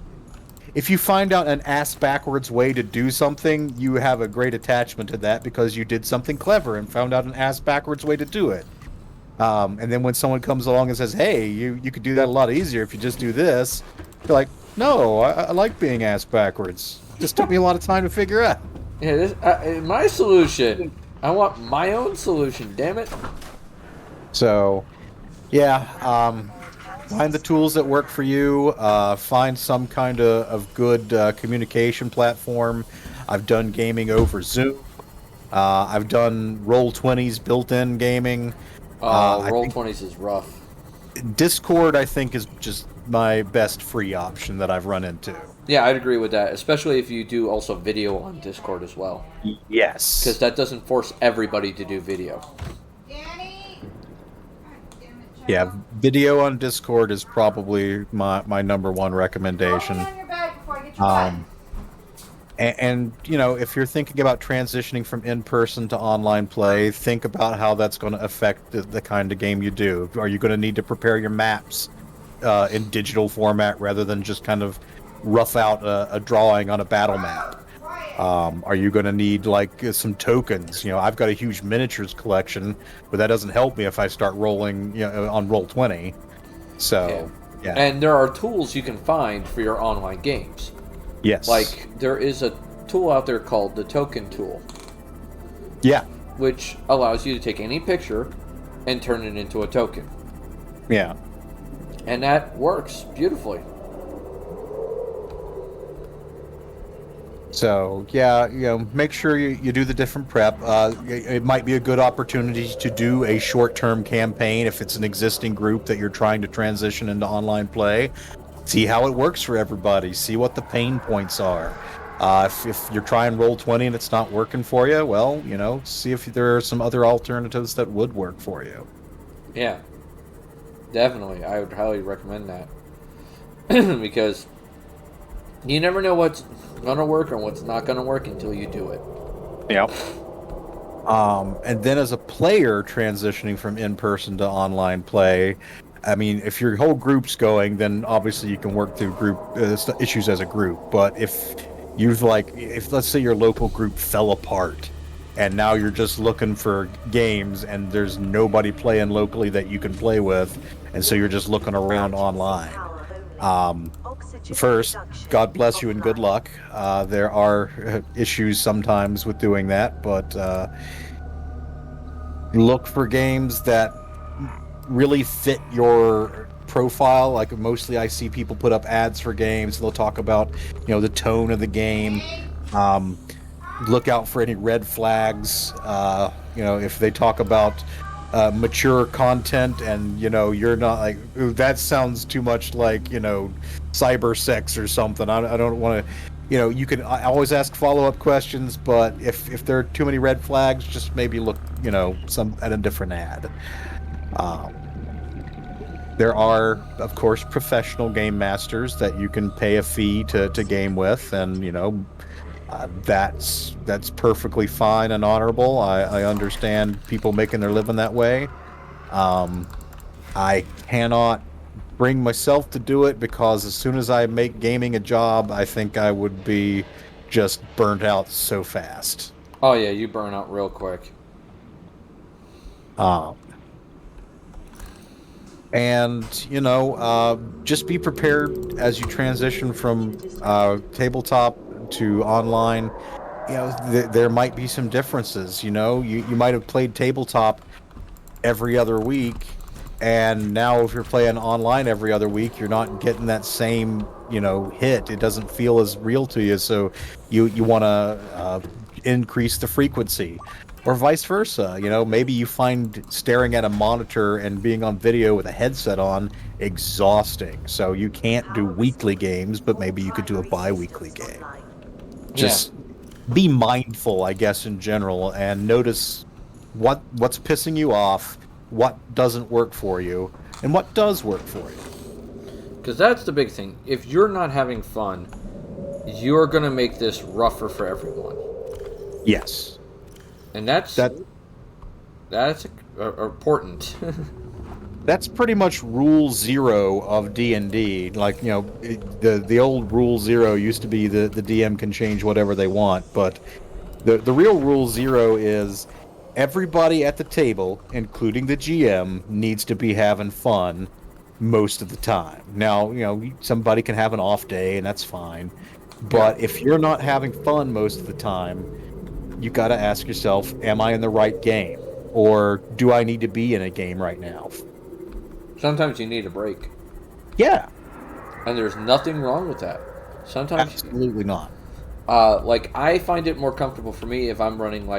an ass backwards way to do something, you have a great attachment to that because you did something clever and found out an ass backwards way to do it. And then when someone comes along and says, "Hey, you could do that a lot easier if you just do this," you're like, "No, I like being ass backwards. Just took me a lot of time to figure out." Yeah, my solution. I want my own solution, damn it. So, yeah, find the tools that work for you. Find some kind of good communication platform. I've done gaming over Zoom. I've done Roll20's built-in gaming. Roll20s is rough. Discord, I think, is just my best free option that I've run into. Yeah, I'd agree with that, especially if you do also video on Discord as well. Yes. Because that doesn't force everybody to do video. Danny! Yeah, video on Discord is probably my number one recommendation. Put me on your bed before I get your butt. And if you're thinking about transitioning from in-person to online play, think about how that's going to affect the kind of game you do. Are you going to need to prepare your maps in digital format rather than just kind of rough out a drawing on a battle map? Are you going to need like some tokens? I've got a huge miniatures collection, but that doesn't help me if I start rolling on Roll20. So, yeah. And there are tools you can find for your online games. Yes. Like, there is a tool out there called the token tool. Yeah. Which allows you to take any picture and turn it into a token. Yeah. And that works beautifully. So, yeah, make sure you do the different prep. It might be a good opportunity to do a short-term campaign if it's an existing group that you're trying to transition into online play. See how it works for everybody. See what the pain points are. If you're trying Roll20 and it's not working for you, well, see if there are some other alternatives that would work for you. Yeah. Definitely. I would highly recommend that. Because you never know what's going to work and what's not going to work until you do it. Yep. And then as a player transitioning from in-person to online play, I mean, if your whole group's going, then obviously you can work through group issues as a group. But if let's say your local group fell apart, and now you're just looking for games, and there's nobody playing locally that you can play with, and so you're just looking around online. First, God bless you and good luck. There are issues sometimes with doing that, but look for games that really fit your profile. Like mostly I see people put up ads for games. They'll talk about, the tone of the game. Look out for any red flags. If they talk about mature content and, you're not like, ooh, that sounds too much like, cyber sex or something. I don't want to, you can I always ask follow-up questions, but if there are too many red flags, just maybe look, some at a different ad. There are, of course, professional game masters that you can pay a fee to game with, and that's perfectly fine and honorable. I understand people making their living that way. I cannot bring myself to do it because as soon as I make gaming a job, I think I would be just burnt out so fast. Oh yeah, you burn out real quick. And just be prepared as you transition from tabletop to online. There might be some differences. You might have played tabletop every other week, and now if you're playing online every other week, you're not getting that same hit. It doesn't feel as real to you, so you want to increase the frequency. Or vice versa. Maybe you find staring at a monitor and being on video with a headset on exhausting. So you can't do weekly games, but maybe you could do a bi-weekly game. Just be mindful, I guess, in general, and notice what's pissing you off, what doesn't work for you, and what does work for you. Because that's the big thing. If you're not having fun, you're going to make this rougher for everyone. Yes. And that's important. That's pretty much rule 0 of D&D. Like, the old rule 0 used to be the DM can change whatever they want, but the real rule 0 is everybody at the table, including the GM, needs to be having fun most of the time. Now, somebody can have an off day, and that's fine. But if you're not having fun most of the time, you got to ask yourself, am I in the right game? Or do I need to be in a game right now? Sometimes you need a break. Yeah. And there's nothing wrong with that. Sometimes... Absolutely not. I find it more comfortable for me if I'm running,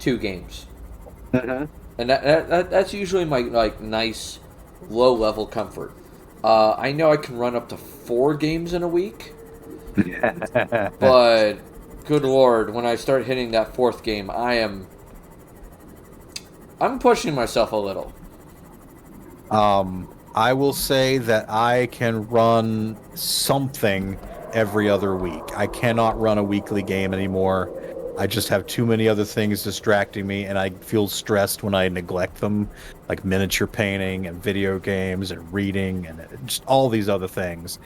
2 games. Mm-hmm. And that's usually my, nice, low-level comfort. I know I can run up to 4 games in a week. But... good lord, when I start hitting that 4th game, I'm pushing myself a little. I will say that I can run something every other week. I cannot run a weekly game anymore. I just have too many other things distracting me, and I feel stressed when I neglect them, like miniature painting and video games and reading and just all these other things.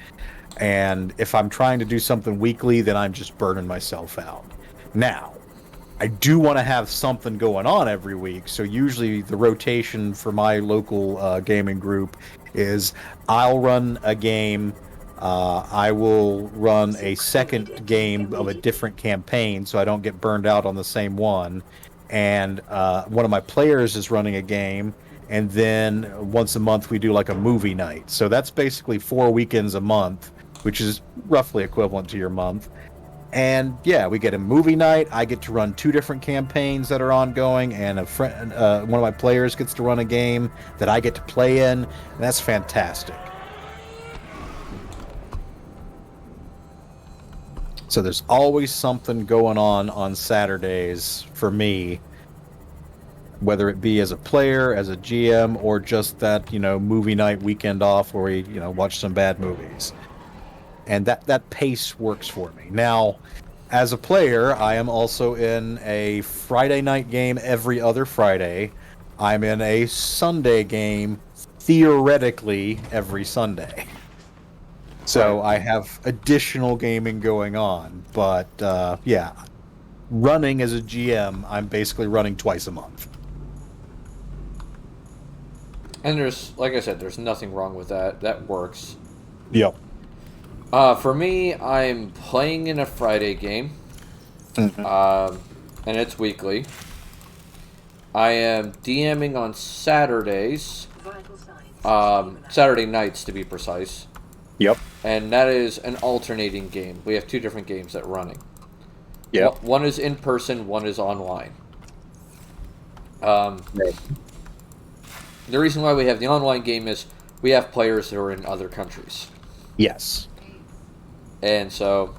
And if I'm trying to do something weekly, then I'm just burning myself out. Now, I do want to have something going on every week, so usually the rotation for my local gaming group is I'll run a game, I will run a second game of a different campaign so I don't get burned out on the same one, and one of my players is running a game, and then once a month we do a movie night. So that's basically 4 weekends a month, which is roughly equivalent to your month. And yeah, we get a movie night. I get to run 2 different campaigns that are ongoing, and one of my players gets to run a game that I get to play in, and that's fantastic. So there's always something going on Saturdays for me, whether it be as a player, as a GM, or just that, movie night weekend off where we, watch some bad movies. And that pace works for me. Now, as a player, I am also in a Friday night game every other Friday. I'm in a Sunday game, theoretically, every Sunday. So I have additional gaming going on. But, yeah, running as a GM, I'm basically running twice a month. And there's, like I said, there's nothing wrong with that. That works. Yep. For me, I'm playing in a Friday game, Mm-hmm. and it's weekly. I am DMing on Saturdays. Saturday nights, to be precise. Yep. And that is an alternating game. We have 2 different games that are running. Yep. One is in person, one is online. Right. The reason why we have the online game is we have players who are in other countries. Yes. And so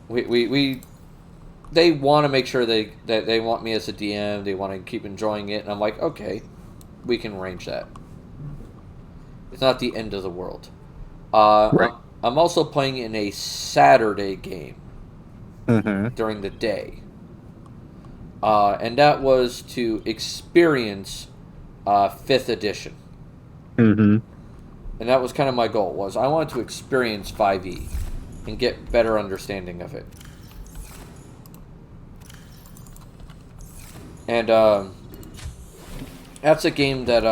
they want to make sure that they want me as a DM, they want to keep enjoying it, and I'm like, okay, we can arrange that. It's not the end of the world. Right. I'm also playing in a Saturday game Mm-hmm. during the day. And that was to experience 5th edition. Mm-hmm. And that was kind of my goal, was I wanted to experience 5e and get better understanding of it. And that's a game that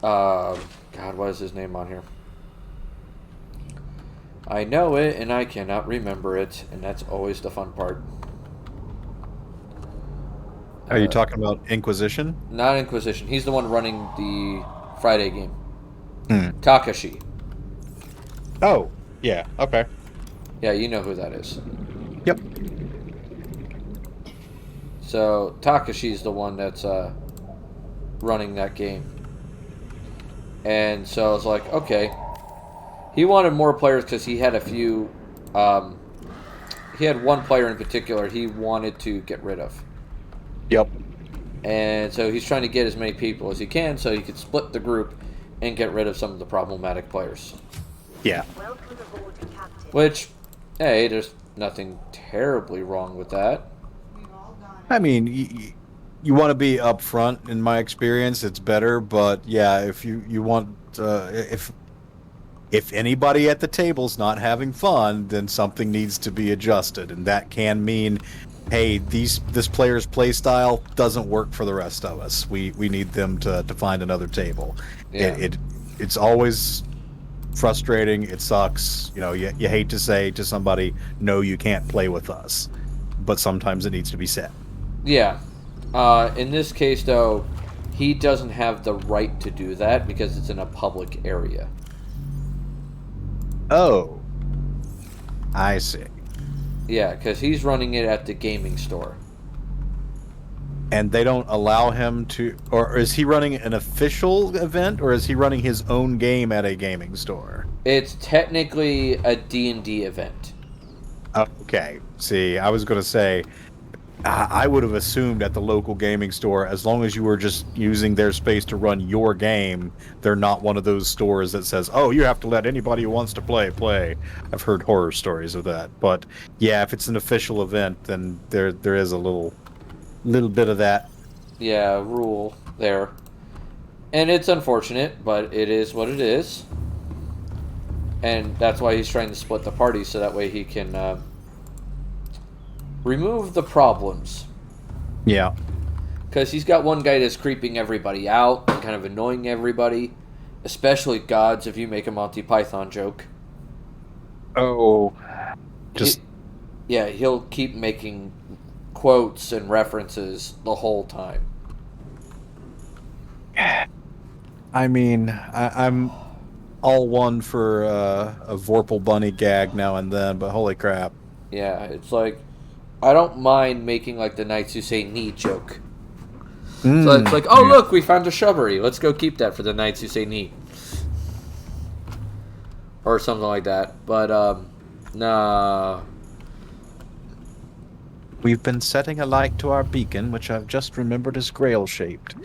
God, what is his name on here? I know it and I cannot remember it, and that's always the fun part. Are you talking about Inquisition? Not Inquisition. He's the one running the Friday game. Hmm. Takashi. Oh, yeah. Okay. Yeah, you know who that is. Yep. So Takashi's the one that's running that game. And so I was like, okay. He wanted more players because he had a few... he had one player in particular he wanted to get rid of. Yep. And so he's trying to get as many people as he can so he could split the group and get rid of some of the problematic players. Yeah. Which, hey, there's nothing terribly wrong with that. I mean, you want to be upfront. In my experience, it's better. But yeah, if you want, if anybody at the table's not having fun, then something needs to be adjusted, and that can mean, hey, this player's play style doesn't work for the rest of us. We need them to find another table. Yeah. It's always frustrating. It sucks. You know, you hate to say to somebody, no, you can't play with us, but sometimes it needs to be said. Yeah. In this case, though, he doesn't have the right to do that because it's in a public area. Oh, I see. Yeah, because he's running it at the gaming store. And they don't allow him to, or is he running an official event, or is he running his own game at a gaming store? It's technically a D&D event. Okay. See, I was going to say, I would have assumed at the local gaming store, as long as you were just using their space to run your game, they're not one of those stores that says, oh, you have to let anybody who wants to play. I've heard horror stories of that. But yeah, if it's an official event, then there is a little bit of that. Yeah, rule there. And it's unfortunate, but it is what it is. And that's why he's trying to split the party, so that way he can remove the problems. Yeah. Because he's got one guy that's creeping everybody out and kind of annoying everybody. Especially gods, if you make a Monty Python joke. Oh. Just... Yeah, he'll keep making quotes and references the whole time. I mean, I'm all one for a Vorpal Bunny gag now and then, but holy crap. Yeah, it's like, I don't mind making like the Knights Who Say Knee joke. So it's like, oh look, we found a shrubbery. Let's go keep that for the Knights Who Say Knee. Or something like that. But, nah. We've been setting a light to our beacon, which I've just remembered is grail-shaped.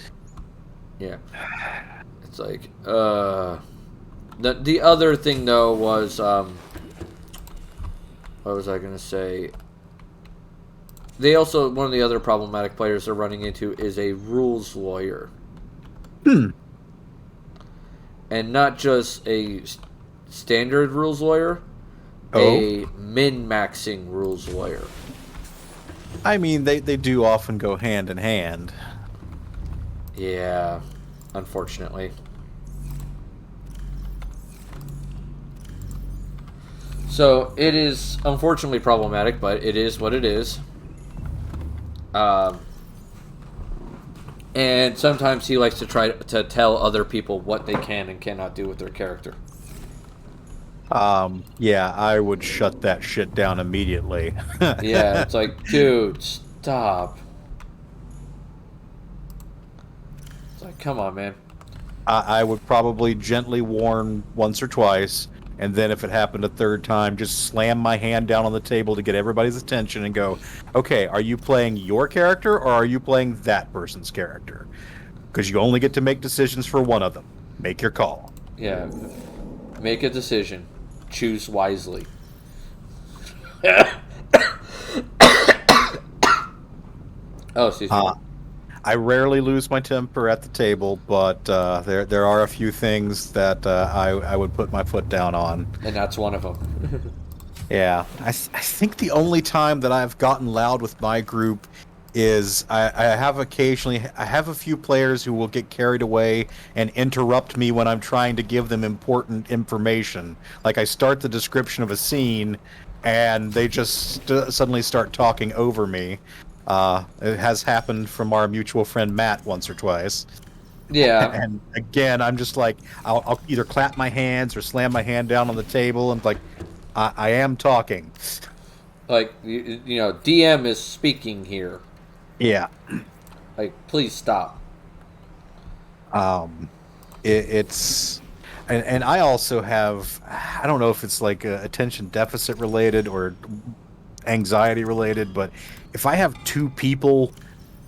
Yeah. It's like, The other thing, though, was, what was I going to say? They also, one of the other problematic players they're running into is a rules lawyer. And not just a standard rules lawyer, a min-maxing rules lawyer. I mean, they do often go hand in hand. Yeah, unfortunately. So, it is unfortunately problematic, but it is what it is. And sometimes he likes to try to tell other people what they can and cannot do with their character. Yeah, I would shut that shit down immediately. Yeah, it's like, dude, stop. It's like, come on, man. I would probably gently warn once or twice, and then if it happened a third time, just slam my hand down on the table to get everybody's attention and go, okay, are you playing your character or are you playing that person's character? Because you only get to make decisions for one of them. Make your call. Yeah. Make a decision. Choose wisely. Oh, excuse me. I rarely lose my temper at the table, but there are a few things that I would put my foot down on. And that's one of them. Yeah, I think the only time that I've gotten loud with my group is I have a few players who will get carried away and interrupt me when I'm trying to give them important information. Like I start the description of a scene, and they just suddenly start talking over me. It has happened from our mutual friend Matt once or twice. Yeah. And again, I'm just like, I'll either clap my hands or slam my hand down on the table and like, I am talking. Like, you know, DM is speaking here. Yeah. Like, please stop. It's... And I also have... I don't know if it's like attention deficit related or anxiety related, but if I have two people...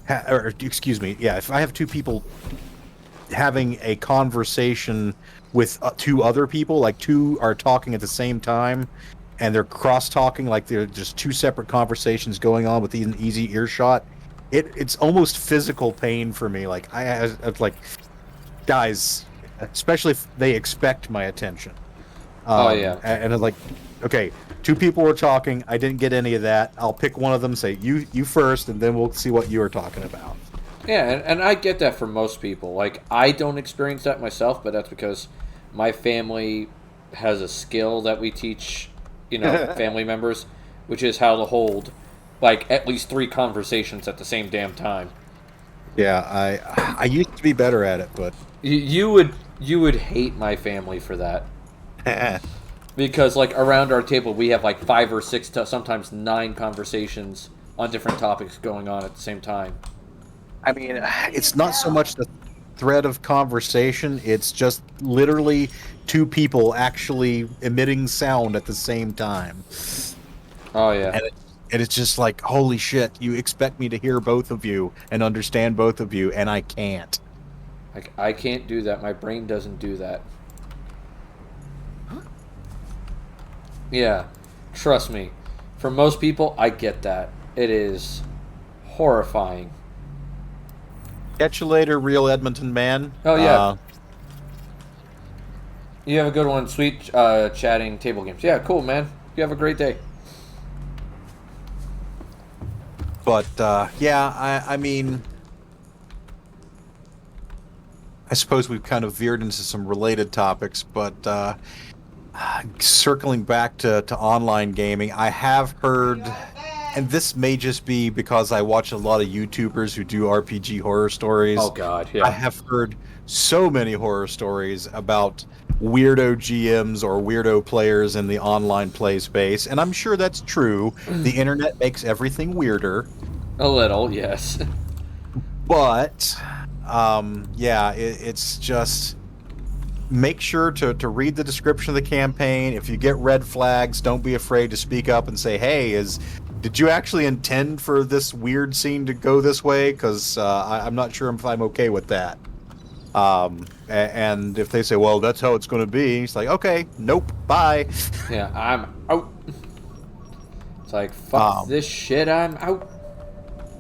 if I have two people having a conversation with two other people, like two are talking at the same time, and they're cross-talking, like they're just two separate conversations going on with an easy earshot, it's almost physical pain for me. Like, I like, guys, especially if they expect my attention. Oh, yeah. And I'm like, okay, two people were talking, I didn't get any of that, I'll pick one of them, say, you first, and then we'll see what you are talking about. Yeah, and I get that for most people. Like, I don't experience that myself, but that's because my family has a skill that we teach, you know, family members, which is how to hold, like, at least 3 conversations at the same damn time. Yeah, I used to be better at it, but... You would hate my family for that. Because, like, around our table, we have, like, 5 or 6, sometimes 9 conversations on different topics going on at the same time. I mean, it's not so much the thread of conversation, it's just literally two people actually emitting sound at the same time. Oh, yeah. And it's just like, holy shit, you expect me to hear both of you and understand both of you, and I can't. Like, I can't do that. My brain doesn't do that. Yeah, trust me. For most people, I get that. It is horrifying. Catch you later, real Edmonton man. Oh, yeah. You have a good one. Sweet chatting table games. Yeah, cool, man. You have a great day. But, yeah, I mean... I suppose we've kind of veered into some related topics, but circling back to online gaming, I have heard... And this may just be because I watch a lot of YouTubers who do RPG horror stories. Oh, God, yeah. I have heard so many horror stories about weirdo GMs or weirdo players in the online play space, and I'm sure that's true. The internet makes everything weirder. A little, yes. But, yeah, it's just... Make sure to read the description of the campaign. If you get red flags, don't be afraid to speak up and say, hey, did you actually intend for this weird scene to go this way? Because I'm not sure if I'm okay with that. And if they say, well, that's how it's going to be, it's like, okay, nope, bye. Yeah, I'm out. It's like, fuck this shit, I'm out.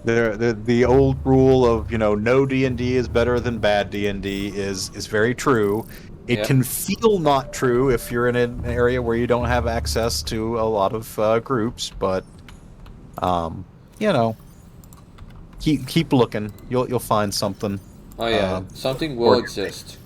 The old rule of, no D&D is better than bad D&D is very true. It can feel not true if you're in an area where you don't have access to a lot of groups, but... keep looking. You'll find something. Oh yeah, something will exist.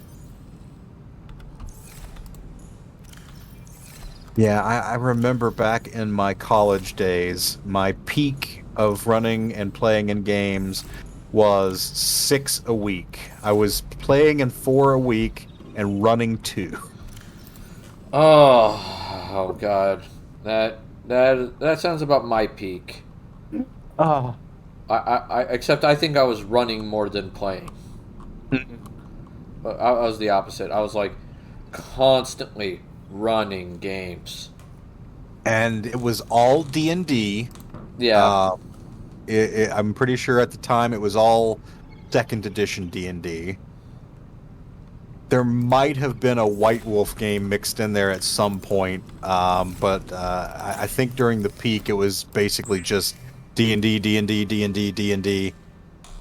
Yeah, I remember back in my college days, my peak of running and playing in games was 6 a week. I was playing in 4 a week and running 2. Oh God, that sounds about my peak. Oh. Except I think I was running more than playing. I was the opposite. I was like constantly running games. And it was all D&D. Yeah, I'm pretty sure at the time it was all second edition D&D. There might have been a White Wolf game mixed in there at some point, but I think during the peak it was basically just D&D, D&D, D&D, D&D.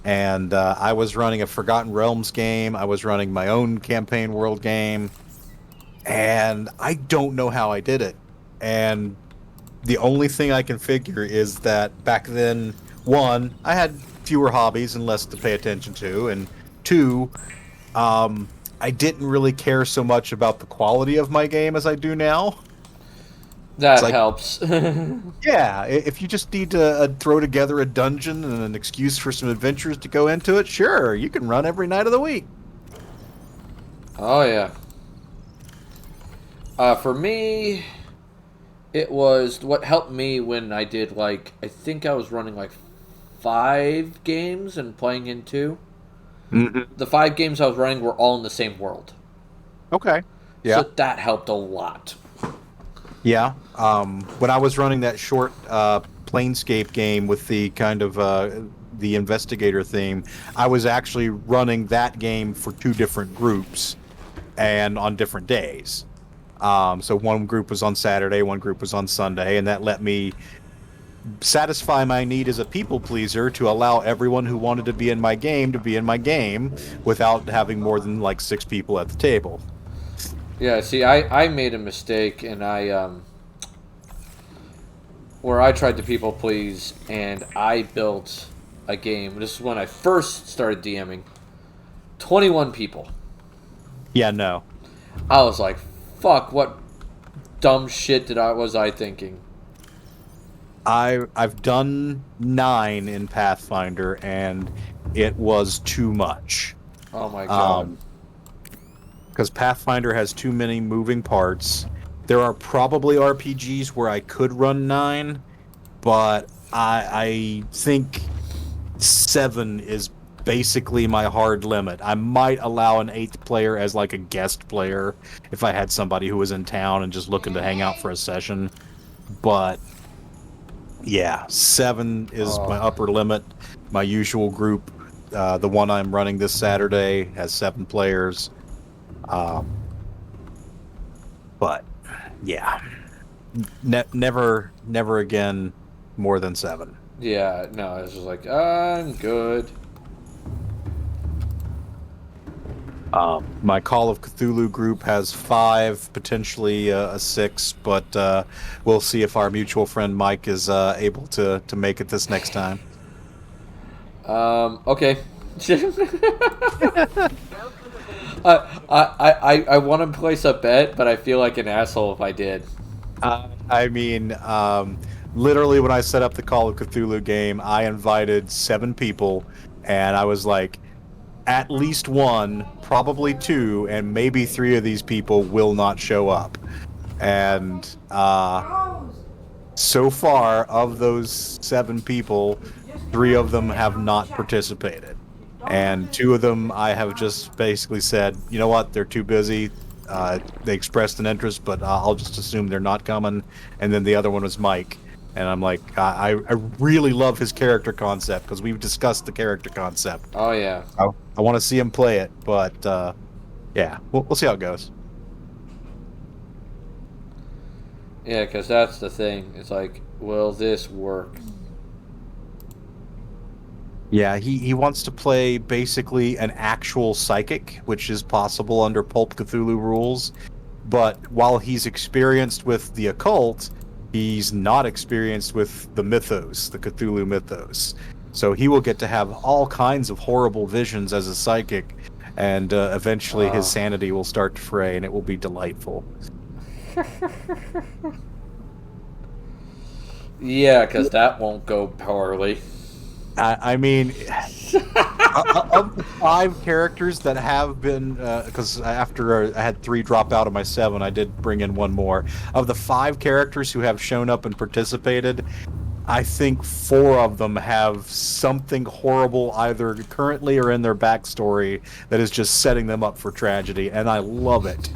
And I was running a Forgotten Realms game. I was running my own campaign world game. And I don't know how I did it. And the only thing I can figure is that back then, one, I had fewer hobbies and less to pay attention to, and two, I didn't really care so much about the quality of my game as I do now. It's that like, helps. yeah, if you just need to throw together a dungeon and an excuse for some adventures to go into it, sure, you can run every night of the week. Oh yeah. For me, it was what helped me when I did like I think I was running like 5 games and playing in 2. Mm-hmm. The 5 games I was running were all in the same world, Okay. so Yeah. that helped a lot. Yeah. When I was running that short Planescape game with the kind of the investigator theme, I was actually running that game for 2 different groups and on different days. So one group was on Saturday, one group was on Sunday, and that let me satisfy my need as a people pleaser to allow everyone who wanted to be in my game to be in my game without having more than like 6 people at the table. Yeah, see, I made a mistake and where I tried to people please and I built a game. This is when I first started DMing. 21 people. Yeah, no. I was like, fuck, what dumb shit was I thinking? I've done 9 in Pathfinder, and it was too much. Oh my god. Because Pathfinder has too many moving parts. There are probably RPGs where I could run 9, but I think 7 is basically my hard limit. I might allow an 8th player as like a guest player if I had somebody who was in town and just looking to hang out for a session, but yeah, 7 is my upper limit. My usual group, the one I'm running this Saturday, has 7 players. But yeah, never again more than 7. Yeah, no, I was just like, I'm good. My Call of Cthulhu group has 5, potentially a 6, but we'll see if our mutual friend Mike is able to make it this next time. Okay. I want to place a bet, but I feel like an asshole if I did. I mean, literally when I set up the Call of Cthulhu game, I invited 7 people, and I was like, at least 1, probably 2, and maybe 3 of these people will not show up. And so far, of those 7 people, 3 of them have not participated. And 2 of them I have just basically said, you know what, they're too busy. They expressed an interest, but I'll just assume they're not coming. And then the other one was Mike. And I'm like, I really love his character concept, because we've discussed the character concept. Oh, yeah. I want to see him play it, but yeah, we'll see how it goes. Yeah, because that's the thing. It's like, will this work? Yeah, he wants to play basically an actual psychic, which is possible under Pulp Cthulhu rules. But while he's experienced with the occult, he's not experienced with the mythos, the Cthulhu mythos. So he will get to have all kinds of horrible visions as a psychic, and eventually his sanity will start to fray, and it will be delightful. Yeah, because that won't go poorly. I mean, of the 5 characters that have been, because after I had 3 drop out of my 7, I did bring in 1 more. Of the 5 characters who have shown up and participated, I think 4 of them have something horrible either currently or in their backstory that is just setting them up for tragedy, and I love it.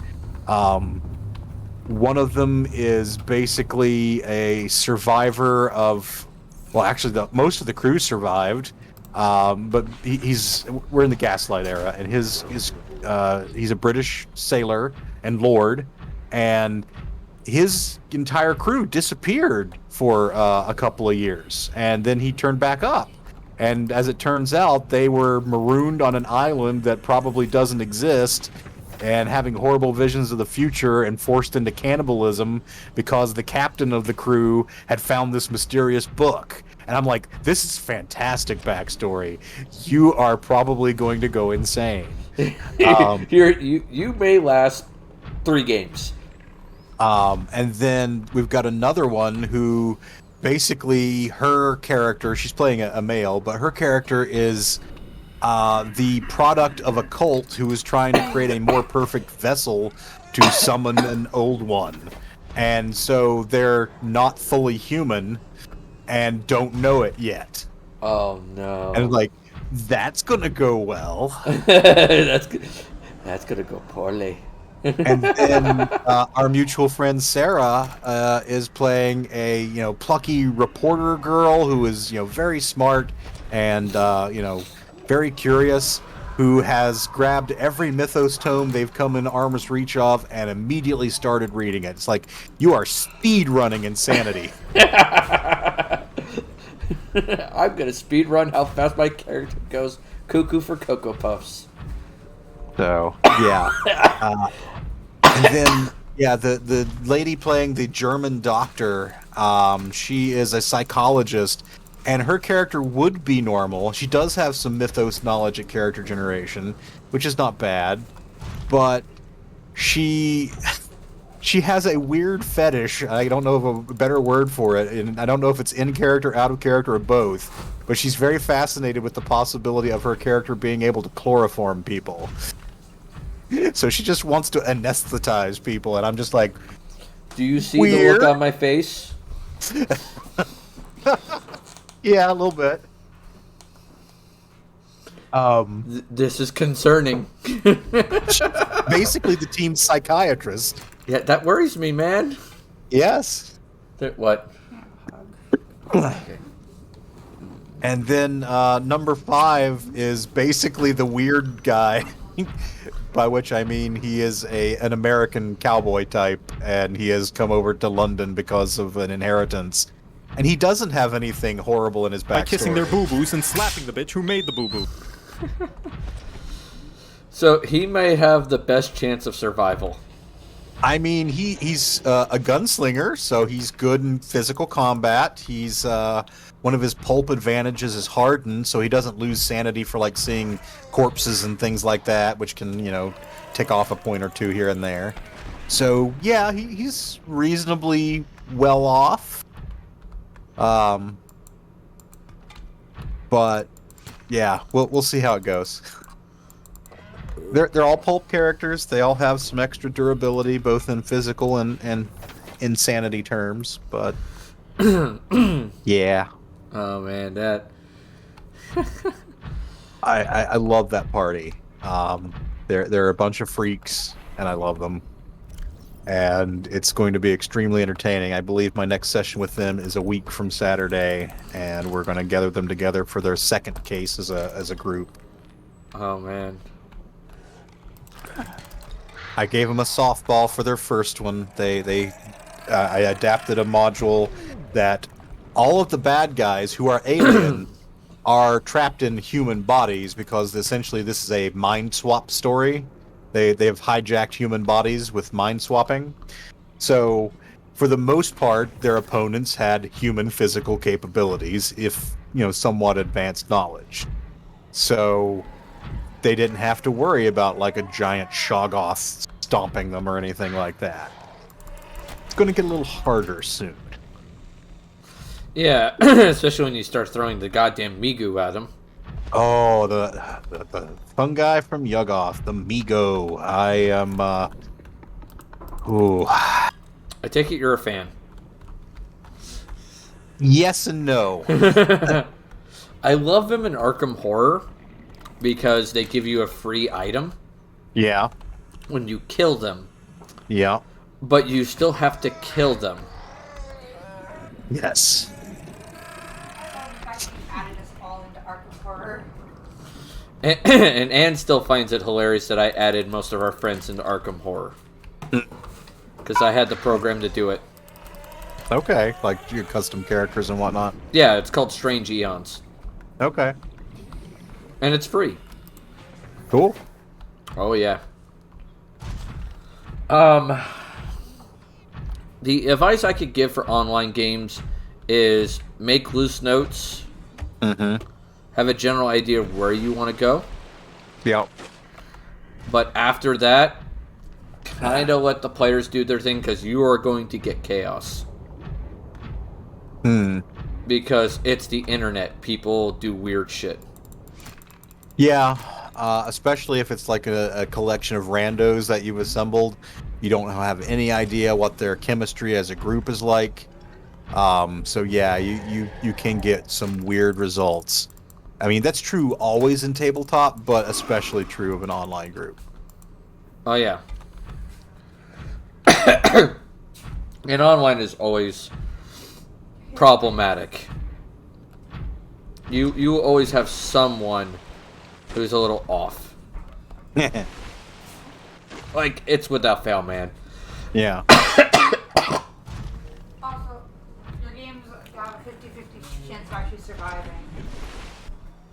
One of them is basically a survivor of, well, actually, most of the crew survived, but we're in the Gaslight era, and he's a British sailor and lord, and his entire crew disappeared for a couple of years, and then he turned back up. And as it turns out, they were marooned on an island that probably doesn't exist, and having horrible visions of the future and forced into cannibalism because the captain of the crew had found this mysterious book. And I'm like, this is fantastic backstory. You are probably going to go insane. You may last 3 games. And then we've got another one who basically her character, she's playing a male, but her character is the product of a cult who is trying to create a more perfect vessel to summon an old one. And so they're not fully human and don't know it yet. Oh no. And like, that's gonna go well. That's gonna go poorly. And then our mutual friend Sarah is playing a plucky reporter girl who is very smart and very curious, who has grabbed every Mythos tome they've come in arm's reach of and immediately started reading it. It's like, you are speed running insanity. I'm gonna speed run how fast my character goes cuckoo for Cocoa Puffs. So yeah. And then the lady playing the German doctor, she is a psychologist, and her character would be normal. She does have some Mythos knowledge at character generation, which is not bad, but she has a weird fetish. I don't know of a better word for it, and I don't know if it's in character, out of character, or both, but she's very fascinated with the possibility of her character being able to chloroform people. So she just wants to anesthetize people, and I'm just like, do you see weird. the look on my face? Yeah, a little bit. This is concerning. Basically the team's psychiatrist. Yeah, that worries me, man. Yes. What? Okay. And then number 5 is basically the weird guy, by which I mean he is an American cowboy type, and he has come over to London because of an inheritance. And he doesn't have anything horrible in his backstory. By kissing their boo-boos and slapping the bitch who made the boo-boo. So he may have the best chance of survival. I mean, he's a gunslinger, so he's good in physical combat. He's one of his pulp advantages is hardened, so he doesn't lose sanity for like seeing corpses and things like that, which can tick off a point or 2 here and there. So yeah, he's reasonably well off. But yeah, we'll see how it goes. They're all pulp characters. They all have some extra durability, both in physical and insanity terms. But yeah. Oh man, that. I love that party. They're a bunch of freaks, and I love them. And it's going to be extremely entertaining. I believe my next session with them is a week from Saturday, and we're going to gather them together for their second case as a group. Oh man. I gave them a softball for their first one. I adapted a module that all of the bad guys who are alien are trapped in human bodies, because essentially this is a mind swap story. They have hijacked human bodies with mind swapping. So, for the most part, their opponents had human physical capabilities, if somewhat advanced knowledge. So, they didn't have to worry about like a giant Shoggoth stomping them or anything like that. It's going to get a little harder soon. Yeah, especially when you start throwing the goddamn Migu at him. Oh, the fungi from Yugoth, the Migo. I am. Ooh. I take it you're a fan. Yes and no. I love them in Arkham Horror because they give you a free item Yeah. when you kill them, Yeah. but you still have to kill them. Yes. The fact that you added us all into Arkham Horror. And Anne still finds it hilarious that I added most of our friends into Arkham Horror. Because I had the program to do it. Okay, like your custom characters and whatnot. Yeah, it's called Strange Eons. Okay. And it's free. Cool. Oh, yeah. The advice I could give for online games is make loose notes. Mm-hmm. Have a general idea of where you want to go. Yep. But after that, kind of let the players do their thing because you are going to get chaos. Because it's the internet. People do weird shit. Yeah, especially if it's like a collection of randos that you've assembled. You don't have any idea what their chemistry as a group is like. So yeah, you can get some weird results. I mean, that's true always in tabletop, but especially true of an online group. Oh, yeah. And online is always problematic. You always have someone who's a little off. Like, it's without fail, man. Yeah. Also, your games have a 50-50 chance of actually surviving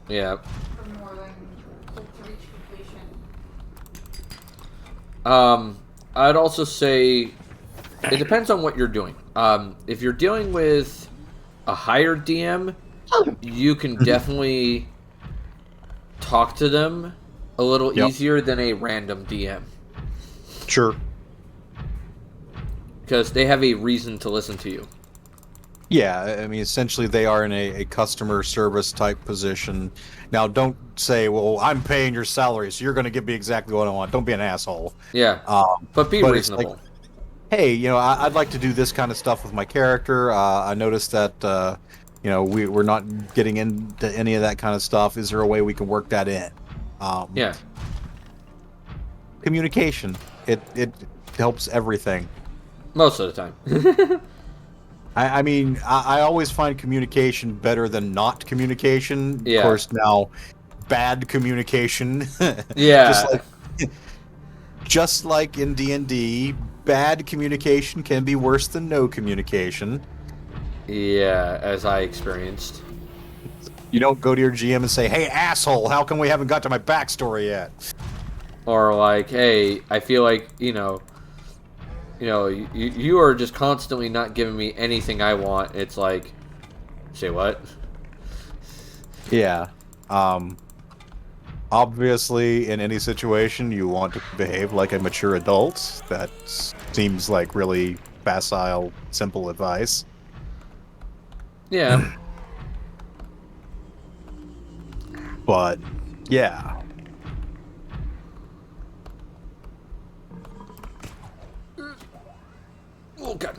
Yeah. for more than to reach completion. I'd also say it depends on what you're doing. If you're dealing with a hired DM, you can definitely talk to them a little easier than a random DM. Sure. Because they have a reason to listen to you. Yeah, I mean, essentially they are in a customer service type position. Now, don't say, well, I'm paying your salary, so you're going to give me exactly what I want. Don't be an asshole. Yeah. But be But it's reasonable. like, hey, I'd like to do this kind of stuff with my character. I noticed that, we're not getting into any of that kind of stuff. Is there a way we can work that in? Yeah. Communication. It helps everything. Most of the time. I mean, I always find communication better than not communication. Yeah. Of course, now, bad communication. Yeah. Just like in D&D, bad communication can be worse than no communication. Yeah, as I experienced. You don't go to your GM and say, hey, asshole, how come we haven't got to my backstory yet? Or like, hey, I feel like, you are just constantly not giving me anything I want. It's like, say what? Yeah. Obviously, in any situation, you want to behave like a mature adult. That seems like really facile, simple advice. Yeah. But, yeah. Oh, God.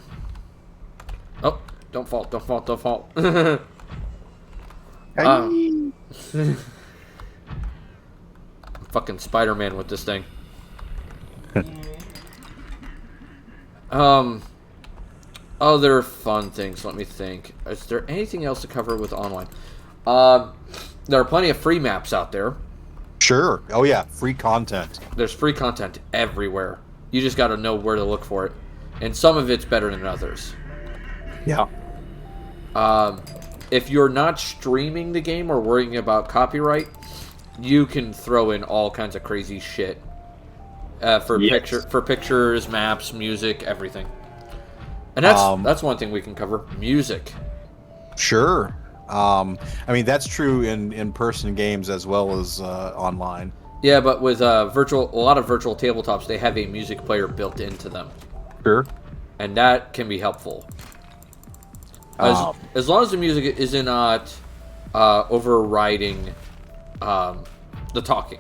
Oh, don't fall, don't fall, don't fall. Fucking Spider-Man with this thing. Other fun things, let me think. Is there anything else to cover with online? There are plenty of free maps out there. Sure. Oh, yeah. Free content. There's free content everywhere. You just gotta know where to look for it. And some of it's better than others. Yeah. If you're not streaming the game or worrying about copyright, you can throw in all kinds of crazy shit for pictures, maps, music, everything. And that's one thing we can cover: music. Sure. I mean, that's true in in-person games as well as online. Yeah, but with a lot of virtual tabletops, they have a music player built into them. Sure. And that can be helpful. As long as the music is not overriding the talking.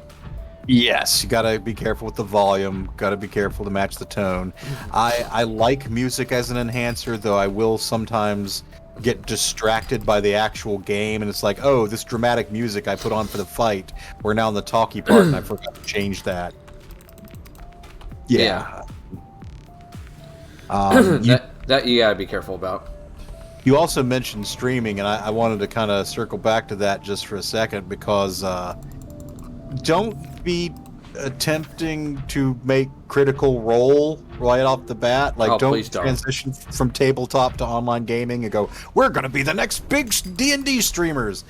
Yes, you gotta be careful with the volume. Gotta be careful to match the tone. I like music as an enhancer, though I will sometimes get distracted by the actual game, and it's like, oh, this dramatic music I put on for the fight, we're now in the talky part, and I forgot to change that. Yeah. That you gotta be careful about. You also mentioned streaming, and I wanted to kind of circle back to that just for a second, because don't be attempting to make Critical Role right off the bat. Like, don't transition from tabletop to online gaming and go, we're going to be the next big D&D streamers.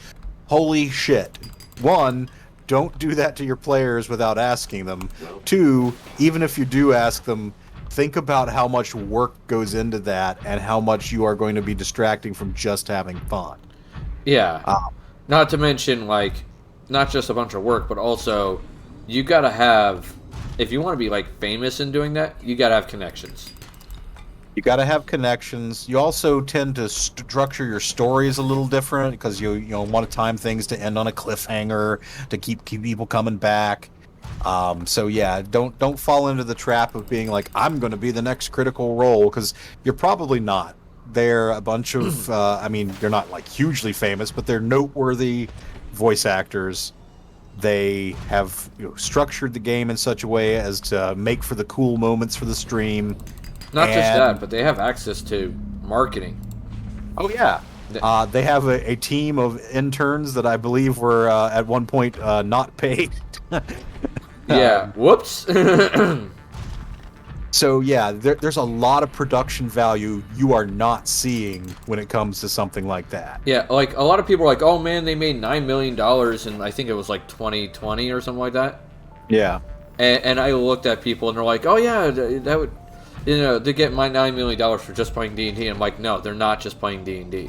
Holy shit. One, don't do that to your players without asking them. Two, even if you do ask them, think about how much work goes into that and how much you are going to be distracting from just having fun. Yeah. Not to mention, like, not just a bunch of work, but also you gotta have, if you want to be like famous in doing that, you gotta have connections. You gotta have connections. You also tend to structure your stories a little different because you want to time things to end on a cliffhanger to keep people coming back. So yeah, don't fall into the trap of being like, I'm going to be the next Critical Role, because you're probably not. They're a bunch of I mean, they're not like hugely famous, but they're noteworthy voice actors. They have structured the game in such a way as to make for the cool moments for the stream. Not just that, but they have access to marketing. Oh yeah, they have a team of interns that I believe were at one point not paid. Yeah. Whoops. So yeah, there's a lot of production value you are not seeing when it comes to something like that. Yeah, like a lot of people are like, "Oh man, they made $9 million in I think it was like 2020 or something like that." Yeah. And I looked at people and they're like, "Oh yeah, that would, they get my $9 million for just playing D&D." I'm like, no, they're not just playing D&D.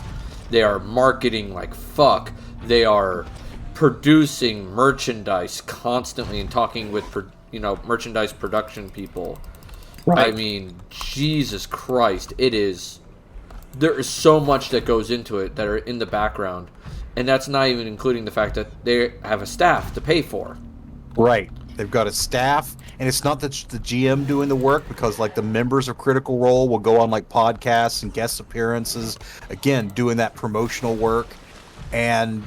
They are marketing like fuck. They are producing merchandise constantly and talking with merchandise production people. Right. I mean, Jesus Christ, there is so much that goes into it that are in the background, and that's not even including the fact that they have a staff to pay for. Right. They've got a staff, and it's not that the GM doing the work, because like the members of Critical Role will go on like podcasts and guest appearances, again, doing that promotional work. And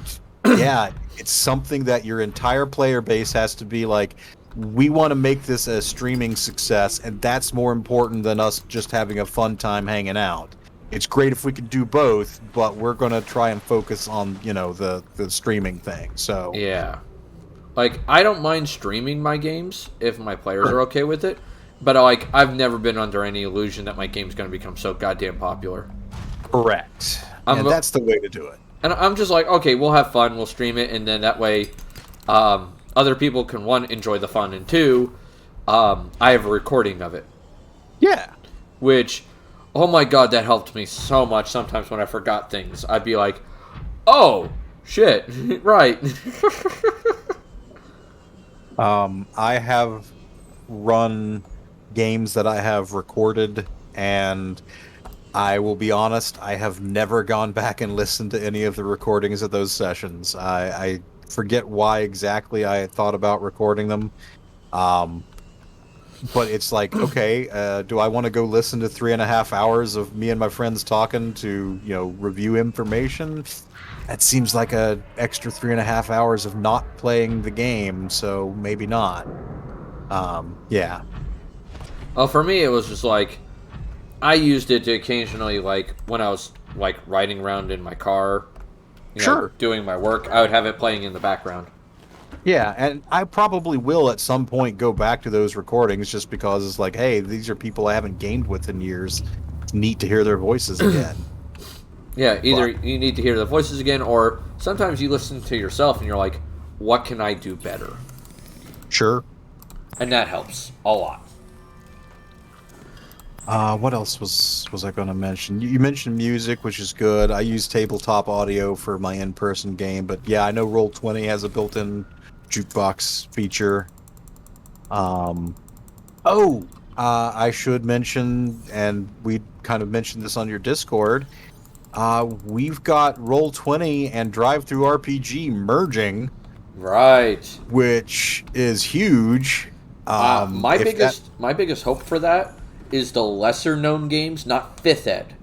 yeah, it's something that your entire player base has to be like, we want to make this a streaming success, and that's more important than us just having a fun time hanging out. It's great if we can do both, but we're going to try and focus on, the streaming thing. So yeah. Like, I don't mind streaming my games if my players are okay with it, but I've never been under any illusion that my game's going to become so goddamn popular. Correct. And that's the way to do it. And I'm just like, okay, we'll have fun, we'll stream it, and then that way other people can, one, enjoy the fun, and two, I have a recording of it. Yeah. Which, oh my god, that helped me so much. Sometimes when I forgot things, I'd be like, oh, shit, right. I have run games that I have recorded, and I will be honest, I have never gone back and listened to any of the recordings of those sessions. I forget why exactly I thought about recording them. But it's like, okay, do I want to go listen to 3.5 hours of me and my friends talking to, review information? That seems like a extra 3.5 hours of not playing the game, so maybe not. Yeah. Well, for me, it was just like, I used it to occasionally, like, when I was, like, riding around in my car, doing my work, I would have it playing in the background. Yeah, and I probably will at some point go back to those recordings just because it's like, hey, these are people I haven't gamed with in years. It's neat to hear their voices again. Yeah, either you need to hear the voices again, or sometimes you listen to yourself and you're like, what can I do better? Sure. And that helps a lot. What else was I going to mention? You mentioned music, which is good. I use tabletop audio for my in-person game, but yeah, I know Roll20 has a built-in jukebox feature. I should mention, and we kind of mentioned this on your Discord, We've got Roll20 and Drive-Thru RPG merging, Right. which is huge. If that My biggest hope for that is the lesser known games, not Fifth Ed,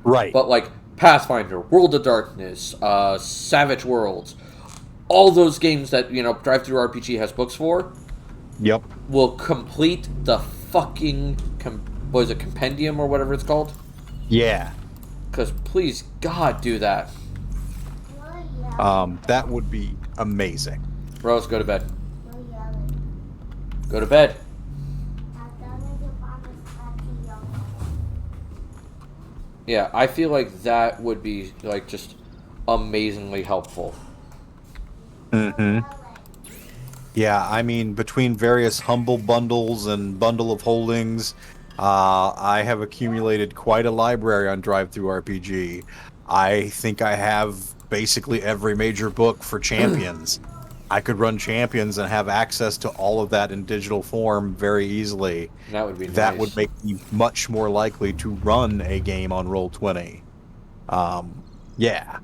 right, but like Pathfinder, World of Darkness, Savage Worlds, all those games that Drive Through RPG has books for, yep, will complete the fucking what is it, compendium or whatever it's called? yeah. Because please, God, do that. That would be amazing. Rose, go to bed. Go to bed. Yeah, I feel like that would be like just amazingly helpful. Mm-hmm. Yeah, I mean, between various humble bundles and bundle of holdings, I have accumulated quite a library on Drive-Thru RPG. I think I have basically every major book for Champions. I could run Champions and have access to all of that in digital form very easily. That would be That nice. would make me much more likely to run a game on Roll20. Yeah.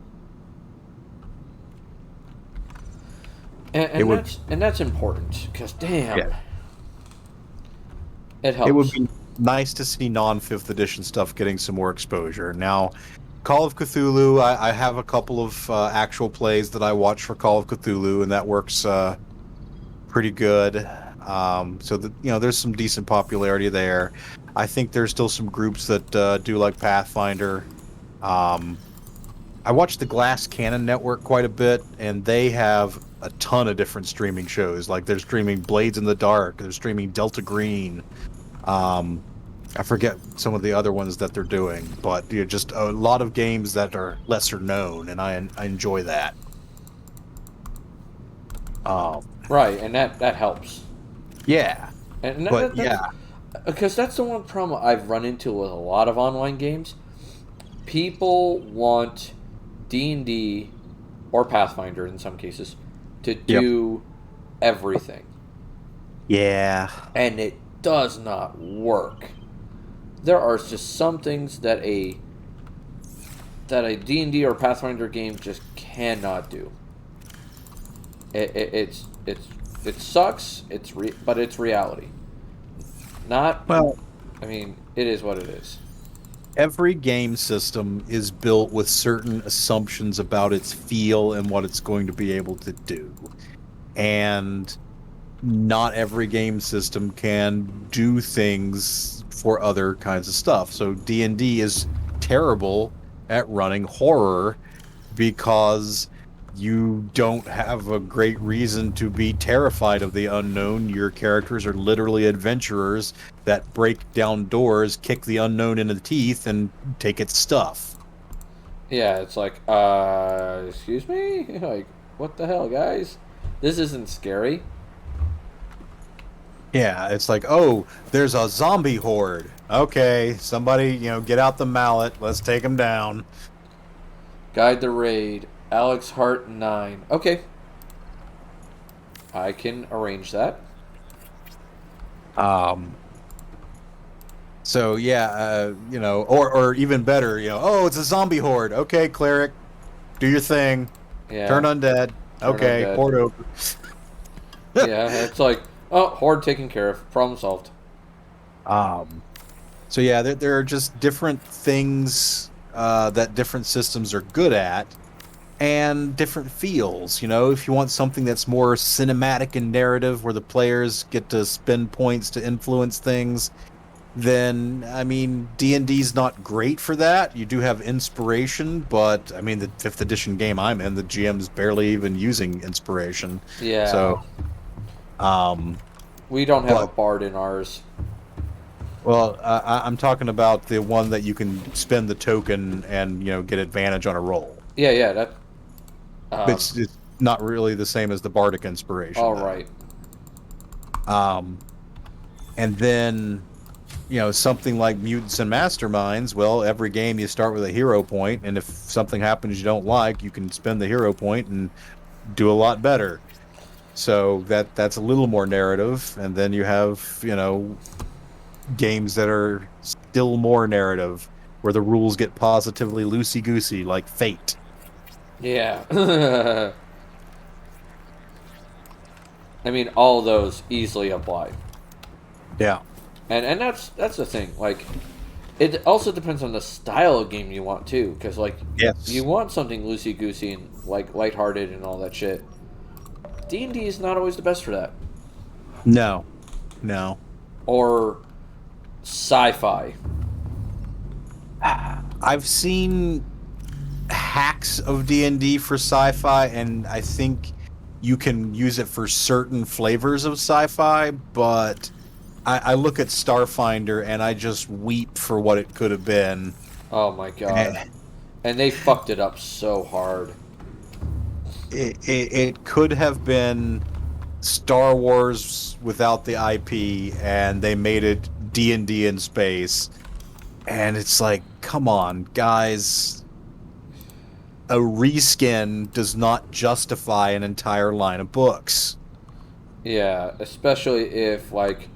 And that's important because damn, Yeah. it helps. It would be nice to see non-fifth edition stuff getting some more exposure. Now, Call of Cthulhu, I have a couple of actual plays that I watch for Call of Cthulhu, and that works pretty good. So that there's some decent popularity there. I think there's still some groups that do like Pathfinder. I watch the Glass Cannon Network quite a bit, and they have a ton of different streaming shows. Like they're streaming Blades in the Dark, they're streaming Delta Green. I forget some of the other ones that they're doing, but just a lot of games that are lesser known, and I enjoy that. Right, and that helps. Yeah, And but yeah, because that's the one problem I've run into with a lot of online games. People want D&D or Pathfinder in some cases to do everything, yeah, and it does not work. There are just some things that a D&D or Pathfinder game just cannot do. It sucks. But it's reality. Not well. I mean, it is what it is. Every game system is built with certain assumptions about its feel and what it's going to be able to do. And not every game system can do things for other kinds of stuff. So D&D is terrible at running horror because you don't have a great reason to be terrified of the unknown. Your characters are literally adventurers that break down doors, kick the unknown in the teeth, and take its stuff. Yeah, it's like, excuse me? Like, what the hell, guys? This isn't scary. Yeah, it's like, oh, there's a zombie horde. Okay, somebody, get out the mallet. Let's take them down. Guide the raid. Alex Hart 9. Okay. I can arrange that. So yeah, or even better, oh, it's a zombie horde. Okay, cleric, do your thing. Yeah. Turn undead. Okay, undead. horde over. Yeah, it's like, oh, horde taken care of. Problem solved. So yeah, there are just different things that different systems are good at, and different feels. If you want something that's more cinematic and narrative, where the players get to spend points to influence things, then I mean D&D's not great for that. You do have inspiration, but I mean the 5th edition game I'm in, the GM's barely even using inspiration. Yeah. So, we don't have a bard in ours. Well, I'm talking about the one that you can spend the token and get advantage on a roll. Yeah, that. It's not really the same as the bardic inspiration. All though. right. And then, something like Mutants and Masterminds. Well, every game you start with a hero point, and if something happens you don't like, you can spend the hero point and do a lot better. So that's a little more narrative, and then you have games that are still more narrative. where the rules get positively loosey-goosey, like Fate. Yeah. I mean, all of those easily apply. Yeah. And that's the thing. Like, it also depends on the style of game you want too, because like, Yes. you want something loosey goosey and like lighthearted and all that shit. D&D is not always the best for that. No. No. Or sci-fi. I've seen hacks of D&D for sci-fi, and I think you can use it for certain flavors of sci-fi, but I look at Starfinder and I just weep for what it could have been. Oh my god. And they fucked it up so hard. It could have been Star Wars without the IP, and they made it D&D in space. And it's like, come on, guys. A reskin does not justify an entire line of books. Yeah, especially if like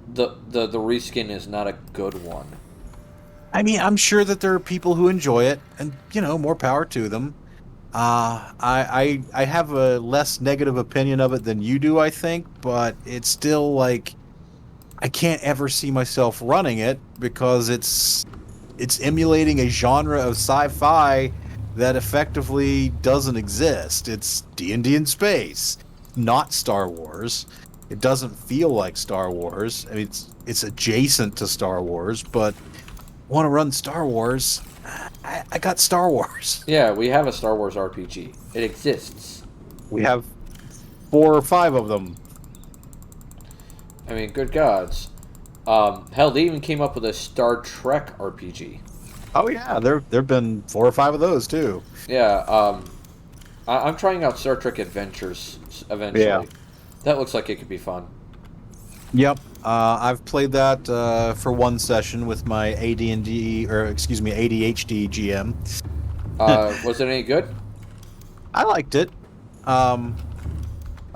the reskin is not a good one. I mean, I'm sure that there are people who enjoy it, and more power to them. I have a less negative opinion of it than you do, I think, but it's still like I can't ever see myself running it because it's emulating a genre of sci-fi that effectively doesn't exist. It's D&D in space, not Star Wars. It doesn't feel like Star Wars. I mean, it's adjacent to Star Wars, but want to run Star Wars? I got Star Wars. Yeah, we have a Star Wars RPG. It exists. We have 4 or 5 of them. I mean, good gods. Hell, they even came up with a Star Trek RPG. Oh yeah, there've been 4 or 5 of those too. Yeah, I'm trying out Star Trek Adventures eventually. Yeah. That looks like it could be fun. Yep, I've played that for one session with my ADHD GM. Was it any good? I liked it.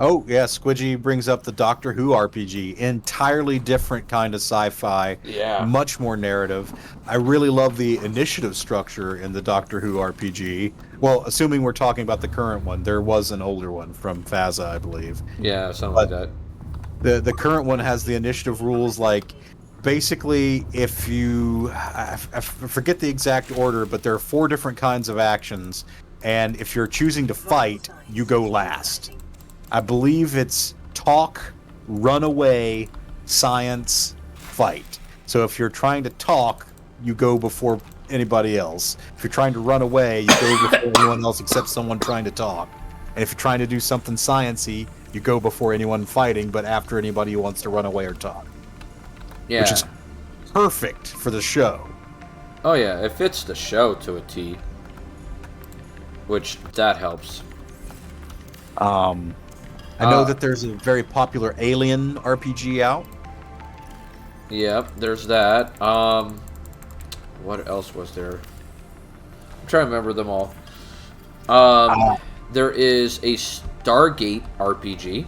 Oh yeah, Squidgy brings up the Doctor Who RPG. Entirely different kind of sci-fi. Yeah. Much more narrative. I really love the initiative structure in the Doctor Who RPG. Well, assuming we're talking about the current one, there was an older one from FASA, I believe. Yeah, something like that. The current one has the initiative rules like basically if you I forget the exact order, but there are 4 different kinds of actions, and if you're choosing to fight, you go last. I believe it's talk, run away, science, fight. So if you're trying to talk, you go before anybody else. If you're trying to run away, you go before anyone else except someone trying to talk. And if you're trying to do something sciencey, you go before anyone fighting, but after anybody who wants to run away or talk. Yeah. Which is perfect for the show. Oh yeah, it fits the show to a T. Which, that helps. I know that there's a very popular Alien RPG out. Yep, there's that. What else was there? I'm trying to remember them all. There is a Stargate RPG.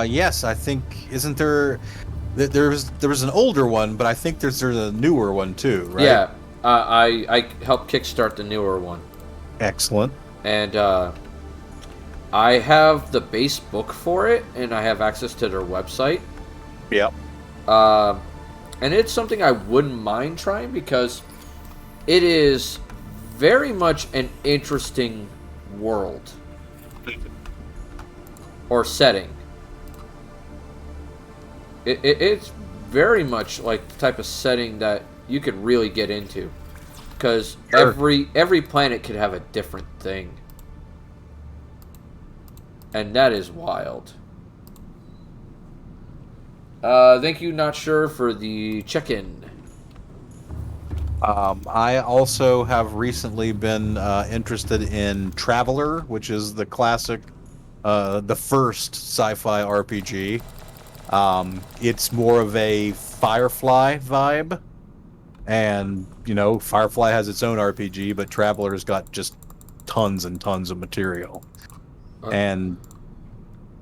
Yes, I think isn't there? There was an older one, but I think there's a newer one too, right? Yeah, I helped kickstart the newer one. Excellent. And I have the base book for it, and I have access to their website. Yep. And it's something I wouldn't mind trying because it is very much an interesting world or setting. It's very much like the type of setting that you could really get into, because Sure. every planet could have a different thing, and that is wild. Thank you, Not Sure, for the check-in. I also have recently been interested in Traveler, which is the classic, the first sci-fi RPG. It's more of a Firefly vibe, and Firefly has its own RPG, but Traveler's got just tons and tons of material, and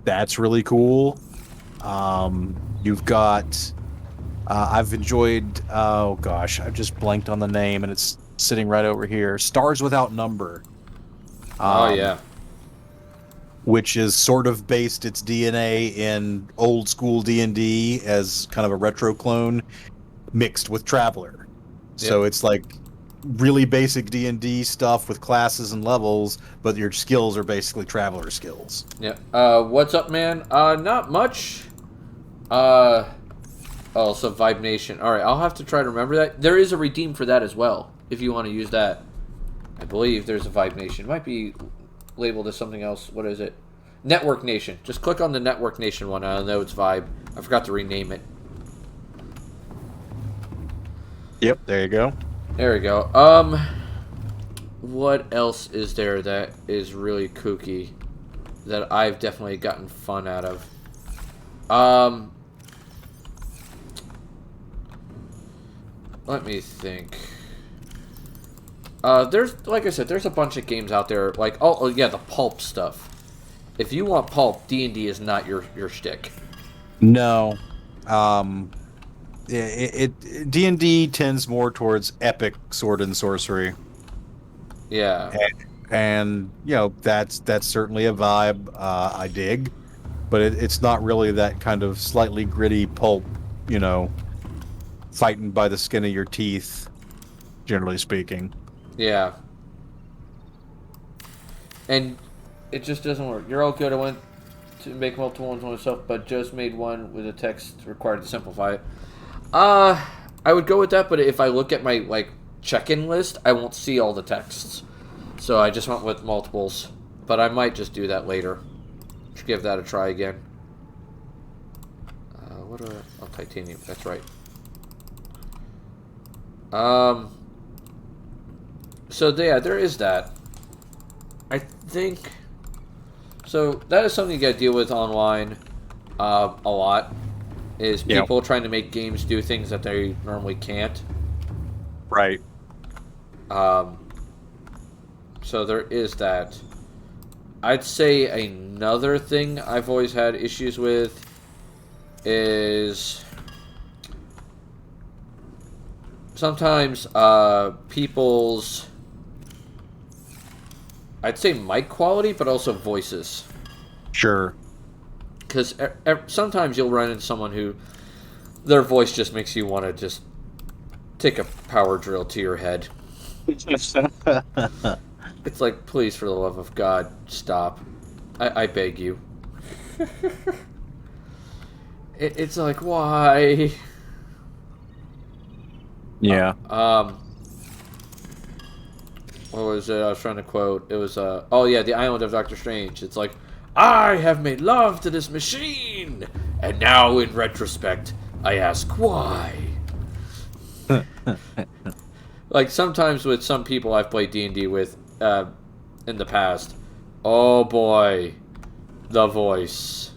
that's really cool. You've got I've enjoyed. Oh gosh, I've just blanked on the name, and it's sitting right over here. Stars Without Number. Oh Um, yeah. which is sort of based its DNA in old school D&D as kind of a retro clone mixed with Traveler. Yep. So it's like really basic D&D stuff with classes and levels, but your skills are basically Traveler skills. Yeah. What's up, man? Not much. Oh, so Vibe Nation. All right, I'll have to try to remember that. There is a redeem for that as well, if you want to use that. I believe there's a Vibe Nation. It might be labeled as something else. What is it? Network Nation. Just click on the Network Nation one. I know it's Vibe. I forgot to rename it. Yep, there you go. There we go. What else is there that is really kooky that I've definitely gotten fun out of? Let me think. There's, like I said, there's a bunch of games out there, like, oh yeah, the pulp stuff. If you want pulp, D&D is not your shtick. No. D&D tends more towards epic sword and sorcery. Yeah. And you know, that's certainly a vibe I dig, but it's not really that kind of slightly gritty pulp, you know, fighting by the skin of your teeth, generally speaking. Yeah. And it just doesn't work. You're all good. I went to make multiple ones myself, but just made one with a text required to simplify it. I would go with that, but if I look at my, like, check-in list, I won't see all the texts. So I just went with multiples. But I might just do that later. Should give that a try again. What are... Oh, titanium. That's right. So, yeah, there is that. I think... So, that is something you gotta deal with online a lot. Is people trying to make games do things that they normally can't. Right. So there is that. I'd say another thing I've always had issues with is sometimes people's, I'd say mic quality, but also voices. Sure. Because sometimes you'll run into someone who their voice just makes you want to just take a power drill to your head. It's like, please, for the love of God, stop. I beg you. It's like, why? Yeah. What was it I was trying to quote? It was, oh yeah, the Island of Doctor Strange. It's like, I have made love to this machine, and now in retrospect, I ask why. Like, sometimes with some people I've played D&D with in the past, oh boy, the voice.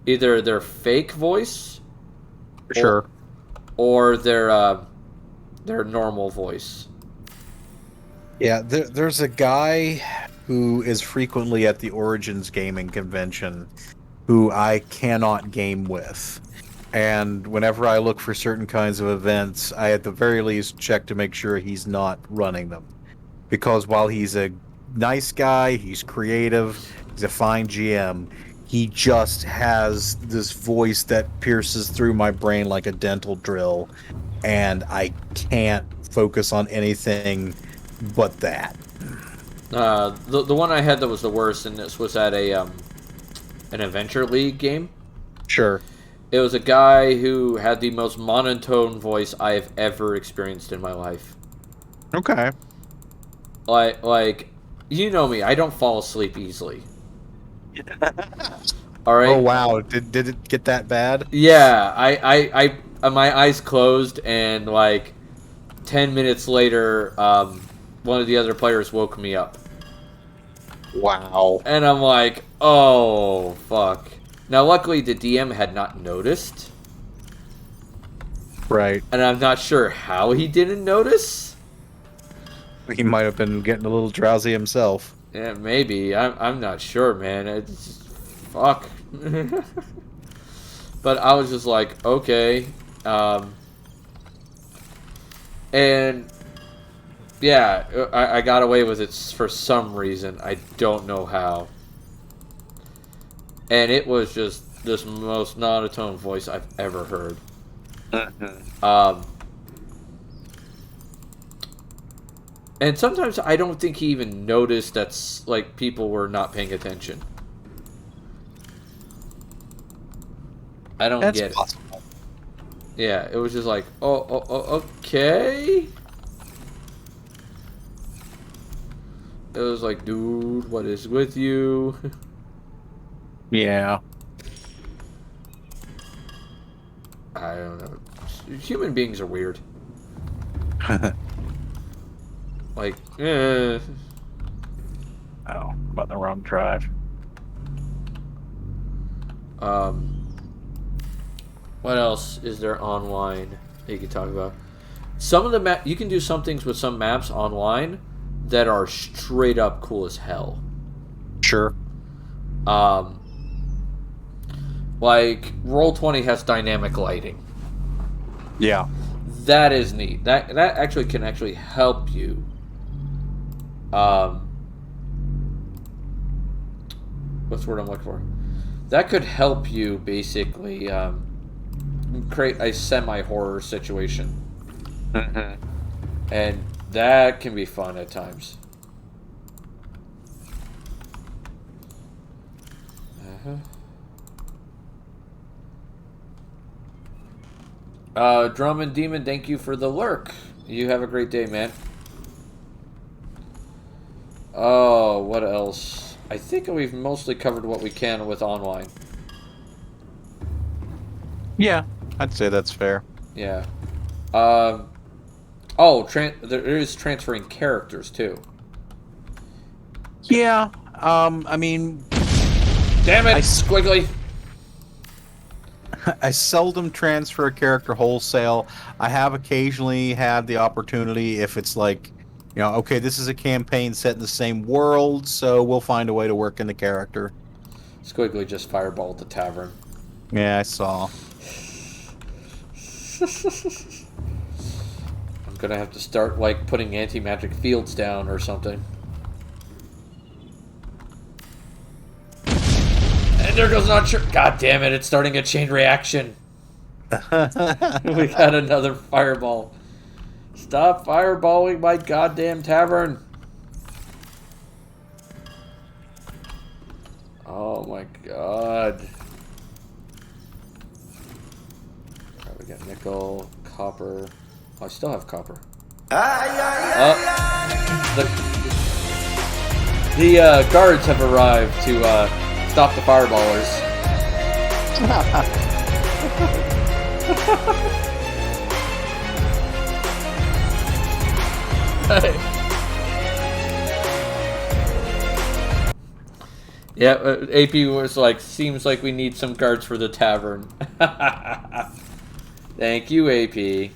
Either their fake voice, Sure. or their normal voice. Yeah, there's a guy who is frequently at the Origins gaming convention who I cannot game with. And whenever I look for certain kinds of events, I at the very least check to make sure he's not running them. Because while he's a nice guy, he's creative, he's a fine GM, he just has this voice that pierces through my brain like a dental drill, and I can't focus on anything but that. The one I had that was the worst, and this was at an Adventure League game. Sure. It was a guy who had the most monotone voice I have ever experienced in my life. Okay. Like, you know me, I don't fall asleep easily. All right. Oh wow! Did it get that bad? Yeah, I my eyes closed, and like 10 minutes later, one of the other players woke me up. Wow. And I'm like, oh, fuck. Now, luckily, the DM had not noticed. Right. And I'm not sure how he didn't notice. He might have been getting a little drowsy himself. Yeah, maybe. I'm not sure, man. It's fuck. But I was just like, okay. And yeah, I got away with it for some reason. I don't know how. And it was just this most monotone voice I've ever heard. And sometimes I don't think he even noticed that's like people were not paying attention. I don't get it. Yeah, it was just like, okay. It was like, dude, what is with you? Yeah. I don't know. Human beings are weird. Like, Oh, I'm on the wrong drive. What else is there online that you can talk about? Some of the you can do some things with some maps online that are straight up cool as hell. Sure. Like Roll20 has dynamic lighting. Yeah. That is neat. That actually can actually help you. What's the word I'm looking for? That could help you basically create a semi-horror situation. And that can be fun at times. Drum and Demon, thank you for the lurk. You have a great day, man. Oh, what else? I think we've mostly covered what we can with online. Yeah, I'd say that's fair. Yeah. There is transferring characters, too. Yeah, I mean... Damn it, Squiggly! I seldom transfer a character wholesale. I have occasionally had the opportunity if it's like, you know, okay, this is a campaign set in the same world, so we'll find a way to work in the character. Squiggly just fireballed the tavern. Yeah, I saw. I'm gonna have to start, like, putting anti-magic fields down or something. And there goes not sure. God damn it, it's starting a chain reaction. We got another fireball. Stop fireballing my goddamn tavern. Oh my god. Alright, we got nickel, copper. Oh, I still have copper. The guards have arrived to stop the fireballers. Yeah, AP was like, seems like we need some guards for the tavern. Thank you, AP.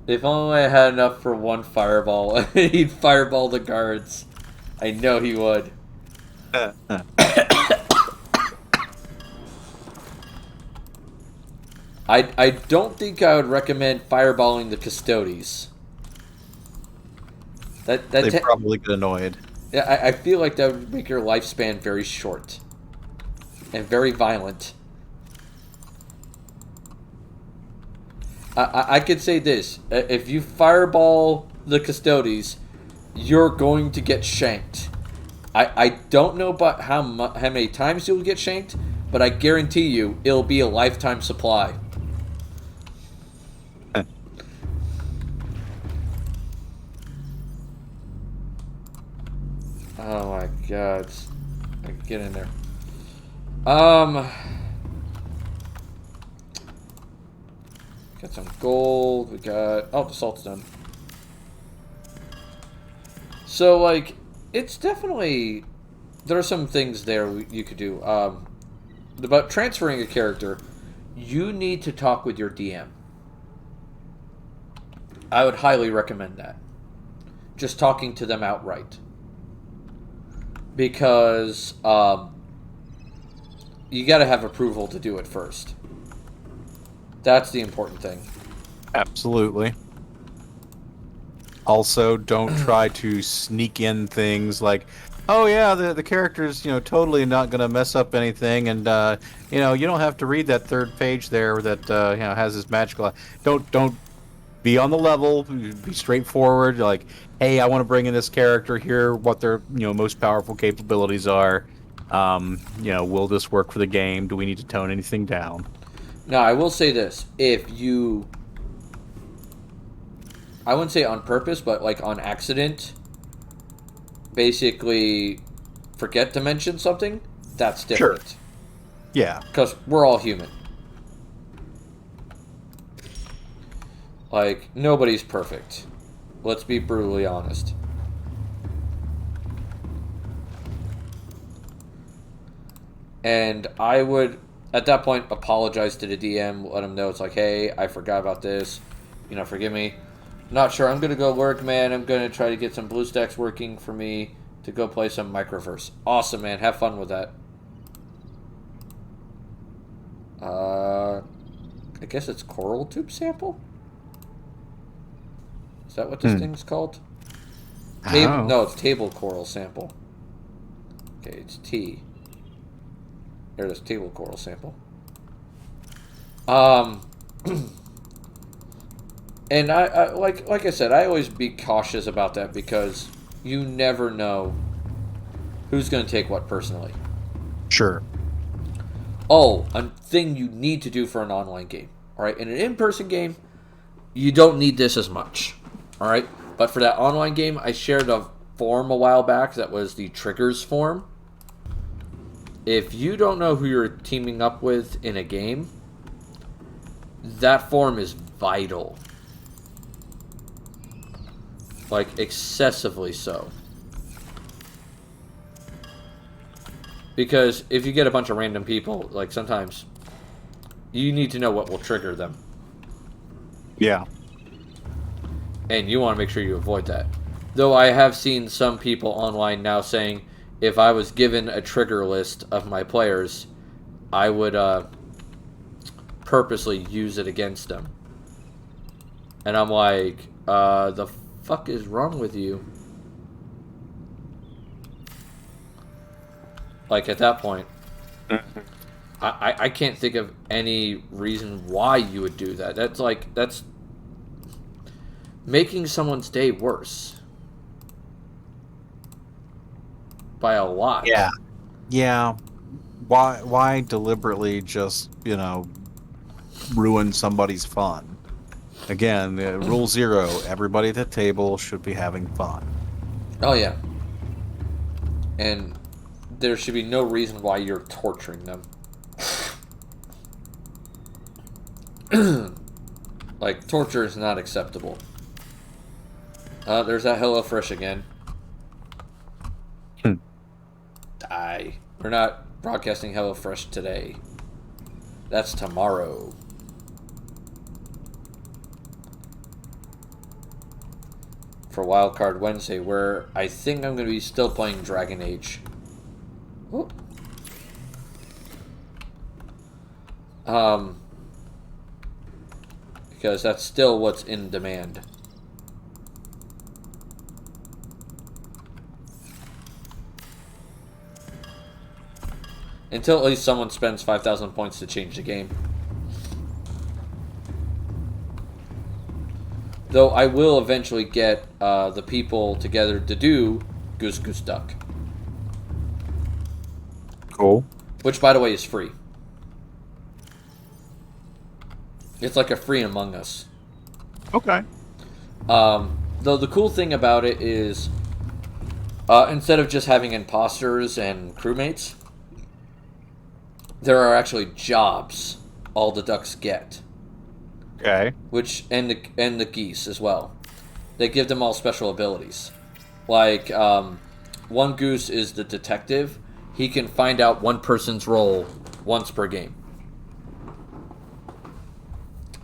If only I had enough for one fireball, he'd fireball the guards. I know he would. I don't think I would recommend fireballing the custodies. They probably get annoyed. Yeah, I feel like that would make your lifespan very short. And very violent. I could say this. If you fireball the custodies, you're going to get shanked. I don't know about how many times you'll get shanked, but I guarantee you it'll be a lifetime supply. Oh my god. Get in there. Got some gold. We got... Oh, the salt's done. So, like, it's definitely... There are some things there you could do. About transferring a character, you need to talk with your DM. I would highly recommend that. Just talking to them outright. because you got to have approval to do it first. That's the important thing. Absolutely. Also, don't try to sneak in things like, oh yeah, the character's totally not going to mess up anything, and you don't have to read that third page there that has this magical. Don't be on the level. Be straightforward. Like, hey, I want to bring in this character here. What their most powerful capabilities are. Will this work for the game? Do we need to tone anything down? Now, I will say this: if you, I wouldn't say on purpose, but like on accident, basically forget to mention something, that's different. Sure. Yeah. Because we're all human. Like, nobody's perfect. Let's be brutally honest. And I would, at that point, apologize to the DM, let him know it's like, hey, I forgot about this. Forgive me. Not sure. I'm going to go work, man. I'm going to try to get some BlueStacks working for me to go play some Microverse. Awesome, man. Have fun with that. I guess it's Coral Tube Sample? Is that what this thing's called? No, it's Table Coral Sample. Okay, it's T. There it is, Table Coral Sample. And I like I said, I always be cautious about that because you never know who's going to take what personally. Sure. Oh, a thing you need to do for an online game. All right, in an in-person game, you don't need this as much. All right, but for that online game, I shared a form a while back that was the triggers form. If you don't know who you're teaming up with in a game, that form is vital. Like, excessively so. Because if you get a bunch of random people, like, sometimes you need to know what will trigger them. Yeah. And you want to make sure you avoid that. Though I have seen some people online now saying, if I was given a trigger list of my players, I would purposely use it against them. And I'm like, the fuck is wrong with you? Like, at that point, I can't think of any reason why you would do that. That's making someone's day worse. By a lot. Yeah. Yeah. Why deliberately just, ruin somebody's fun? Again, rule 0, everybody at the table should be having fun. Oh, yeah. And there should be no reason why you're torturing them. Like, torture is not acceptable. There's that HelloFresh again. Die. We're not broadcasting HelloFresh today. That's tomorrow. For Wildcard Wednesday, where I think I'm going to be still playing Dragon Age. Ooh. Because that's still what's in demand. Until at least someone spends 5,000 points to change the game. Though I will eventually get the people together to do Goose Goose Duck. Cool. Which, by the way, is free. It's like a free Among Us. Okay. Though the cool thing about it is, instead of just having imposters and crewmates, there are actually jobs all the ducks get. Okay. Which and the geese as well. They give them all special abilities. Like one goose is the detective. He can find out one person's role once per game.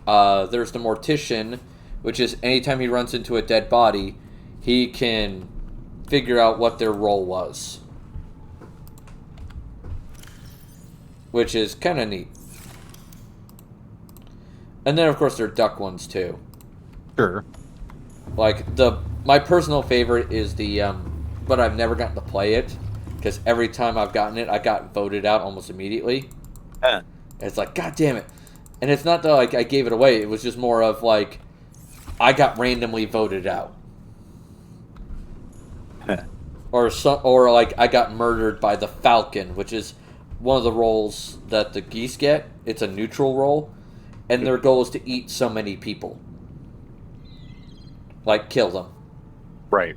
There's the mortician, which is anytime he runs into a dead body, he can figure out what their role was. which is kind of neat. And then, of course, there are duck ones, too. Sure. Like, my personal favorite is the, but I've never gotten to play it, because every time I've gotten it, I got voted out almost immediately. It's like, God damn it. And it's not that, like, I gave it away. It was just more of, like, I got randomly voted out. Or like, I got murdered by the falcon, which is one of the roles that the geese get. It's a neutral role. And their goal is to eat so many people. Like, kill them. Right.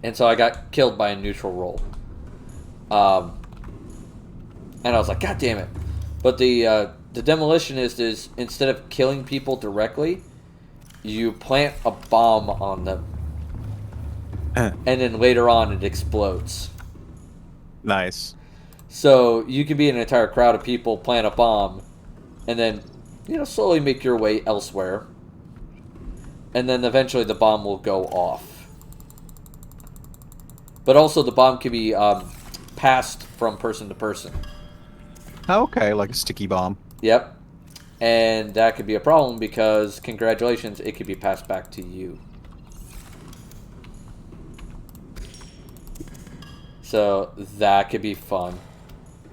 And so I got killed by a neutral role. And I was like, God damn it. But the demolitionist is, instead of killing people directly, you plant a bomb on them. And then later on it explodes. Nice. So you can be an entire crowd of people, plant a bomb, and then, slowly make your way elsewhere. And then eventually the bomb will go off. But also the bomb can be passed from person to person. Okay, like a sticky bomb. Yep. And that could be a problem because, congratulations, it could be passed back to you. So that could be fun.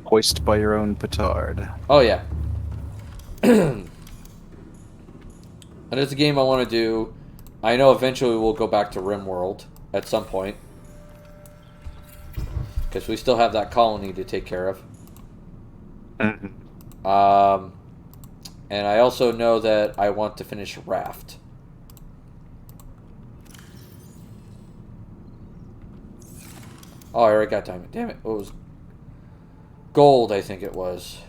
Hoist by your own petard. Oh, yeah. And it's a game I want to do. I know eventually we'll go back to RimWorld at some point. Because we still have that colony to take care of. Mm-hmm. And I also know that I want to finish Raft. Oh, I already got time. Damn it. What was... Gold, I think it was.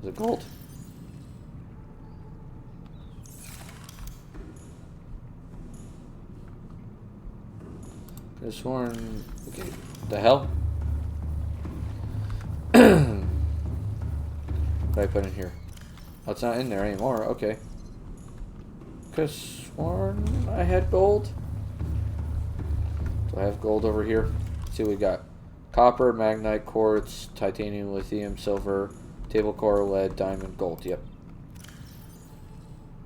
Was it gold? Could have sworn... Okay, the hell? What did I put in here? Oh, it's not in there anymore. Okay. Could have sworn I had gold. Do I have gold over here? Let's see what we got. Copper, magnite, quartz, titanium, lithium, silver, table core, lead, diamond, gold. Yep.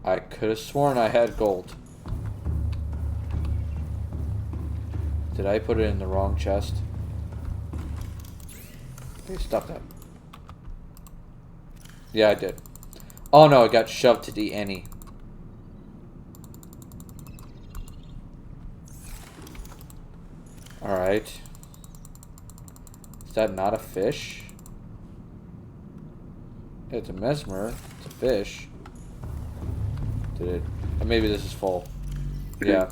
I could have sworn I had gold. Did I put it in the wrong chest? Hey, stop that. Yeah, I did. Oh no, it got shoved to the Annie. Alright. Is that not a fish? It's a mesmer. It's a fish. Did it? Or maybe this is full. Yeah.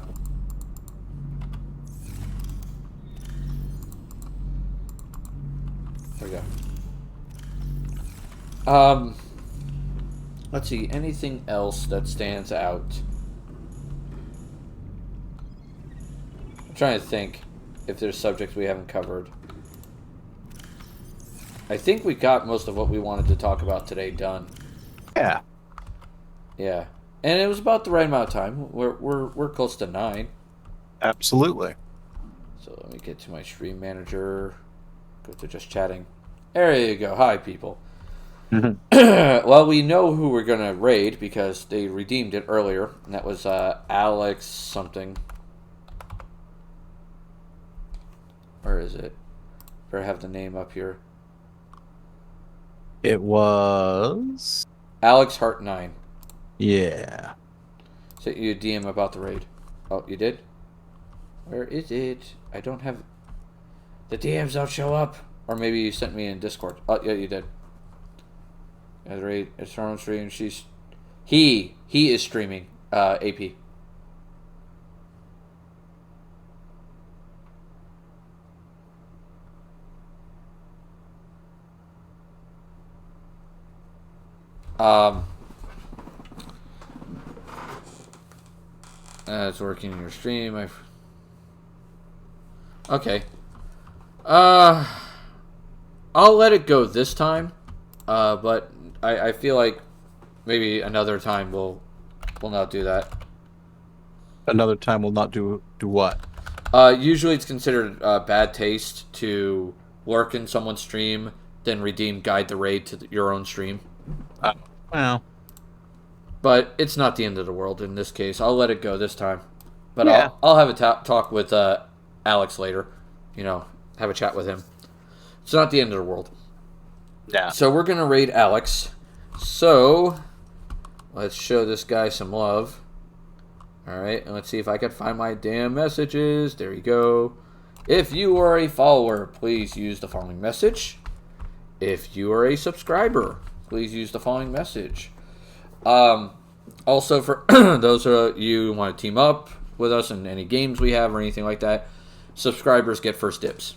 There we go. Let's see. Anything else that stands out? I'm trying to think if there's subjects we haven't covered. I think we got most of what we wanted to talk about today done. Yeah. Yeah. And it was about the right amount of time. We're close to 9. Absolutely. So let me get to my stream manager. Go to just chatting. There you go. Hi, people. Well, we know who we're going to raid because they redeemed it earlier. And that was Alex something. Where is it? Better have the name up here. It was... Alex Hart 9. Yeah. So you DM about the raid. Oh, you did? Where is it? I don't have... The DMs don't show up. Or maybe you sent me in Discord. Oh, yeah, you did. Yeah, the raid. It's her own stream. She's... He is streaming. AP. It's working in your stream. Okay. I'll let it go this time. But I feel like maybe another time we'll not do that. Another time we'll not do what? Usually it's considered bad taste to lurk in someone's stream, then redeem Guide the Raid to your own stream. Well, But it's not the end of the world in this case. I'll let it go this time. But Yeah. I'll have a talk with Alex later. You know, have a chat with him. It's not the end of the world. yeah. So we're going to raid Alex. So let's show this guy some love. Alright, and let's see if I can find my damn messages. There you go. If you are a follower, please use the following message. If you are a subscriber, please use the following message. Also, for those of you who want to team up with us in any games we have or anything like that, subscribers get first dibs.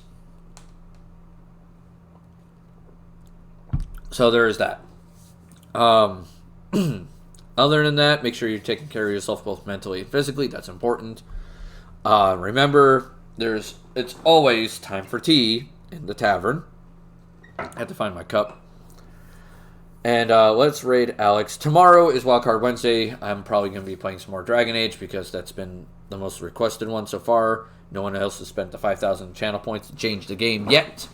So there is that. Other than that, make sure you're taking care of yourself both mentally and physically. That's important. Remember, it's always time for tea in the tavern. I have to find my cup. And let's raid Alex. Tomorrow is Wildcard Wednesday. I'm probably going to be playing some more Dragon Age because that's been the most requested one so far. No one else has spent the 5,000 channel points to change the game yet.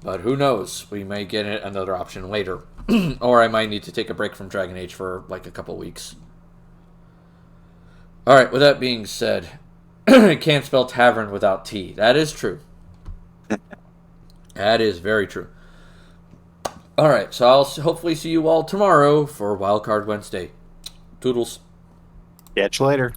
But who knows? We may get another option later. Or I might need to take a break from Dragon Age for like a couple weeks. Alright, with that being said, can't spell tavern without T. That is true. That is very true. Alright, so I'll hopefully see you all tomorrow for Wildcard Wednesday. Toodles. Catch you later.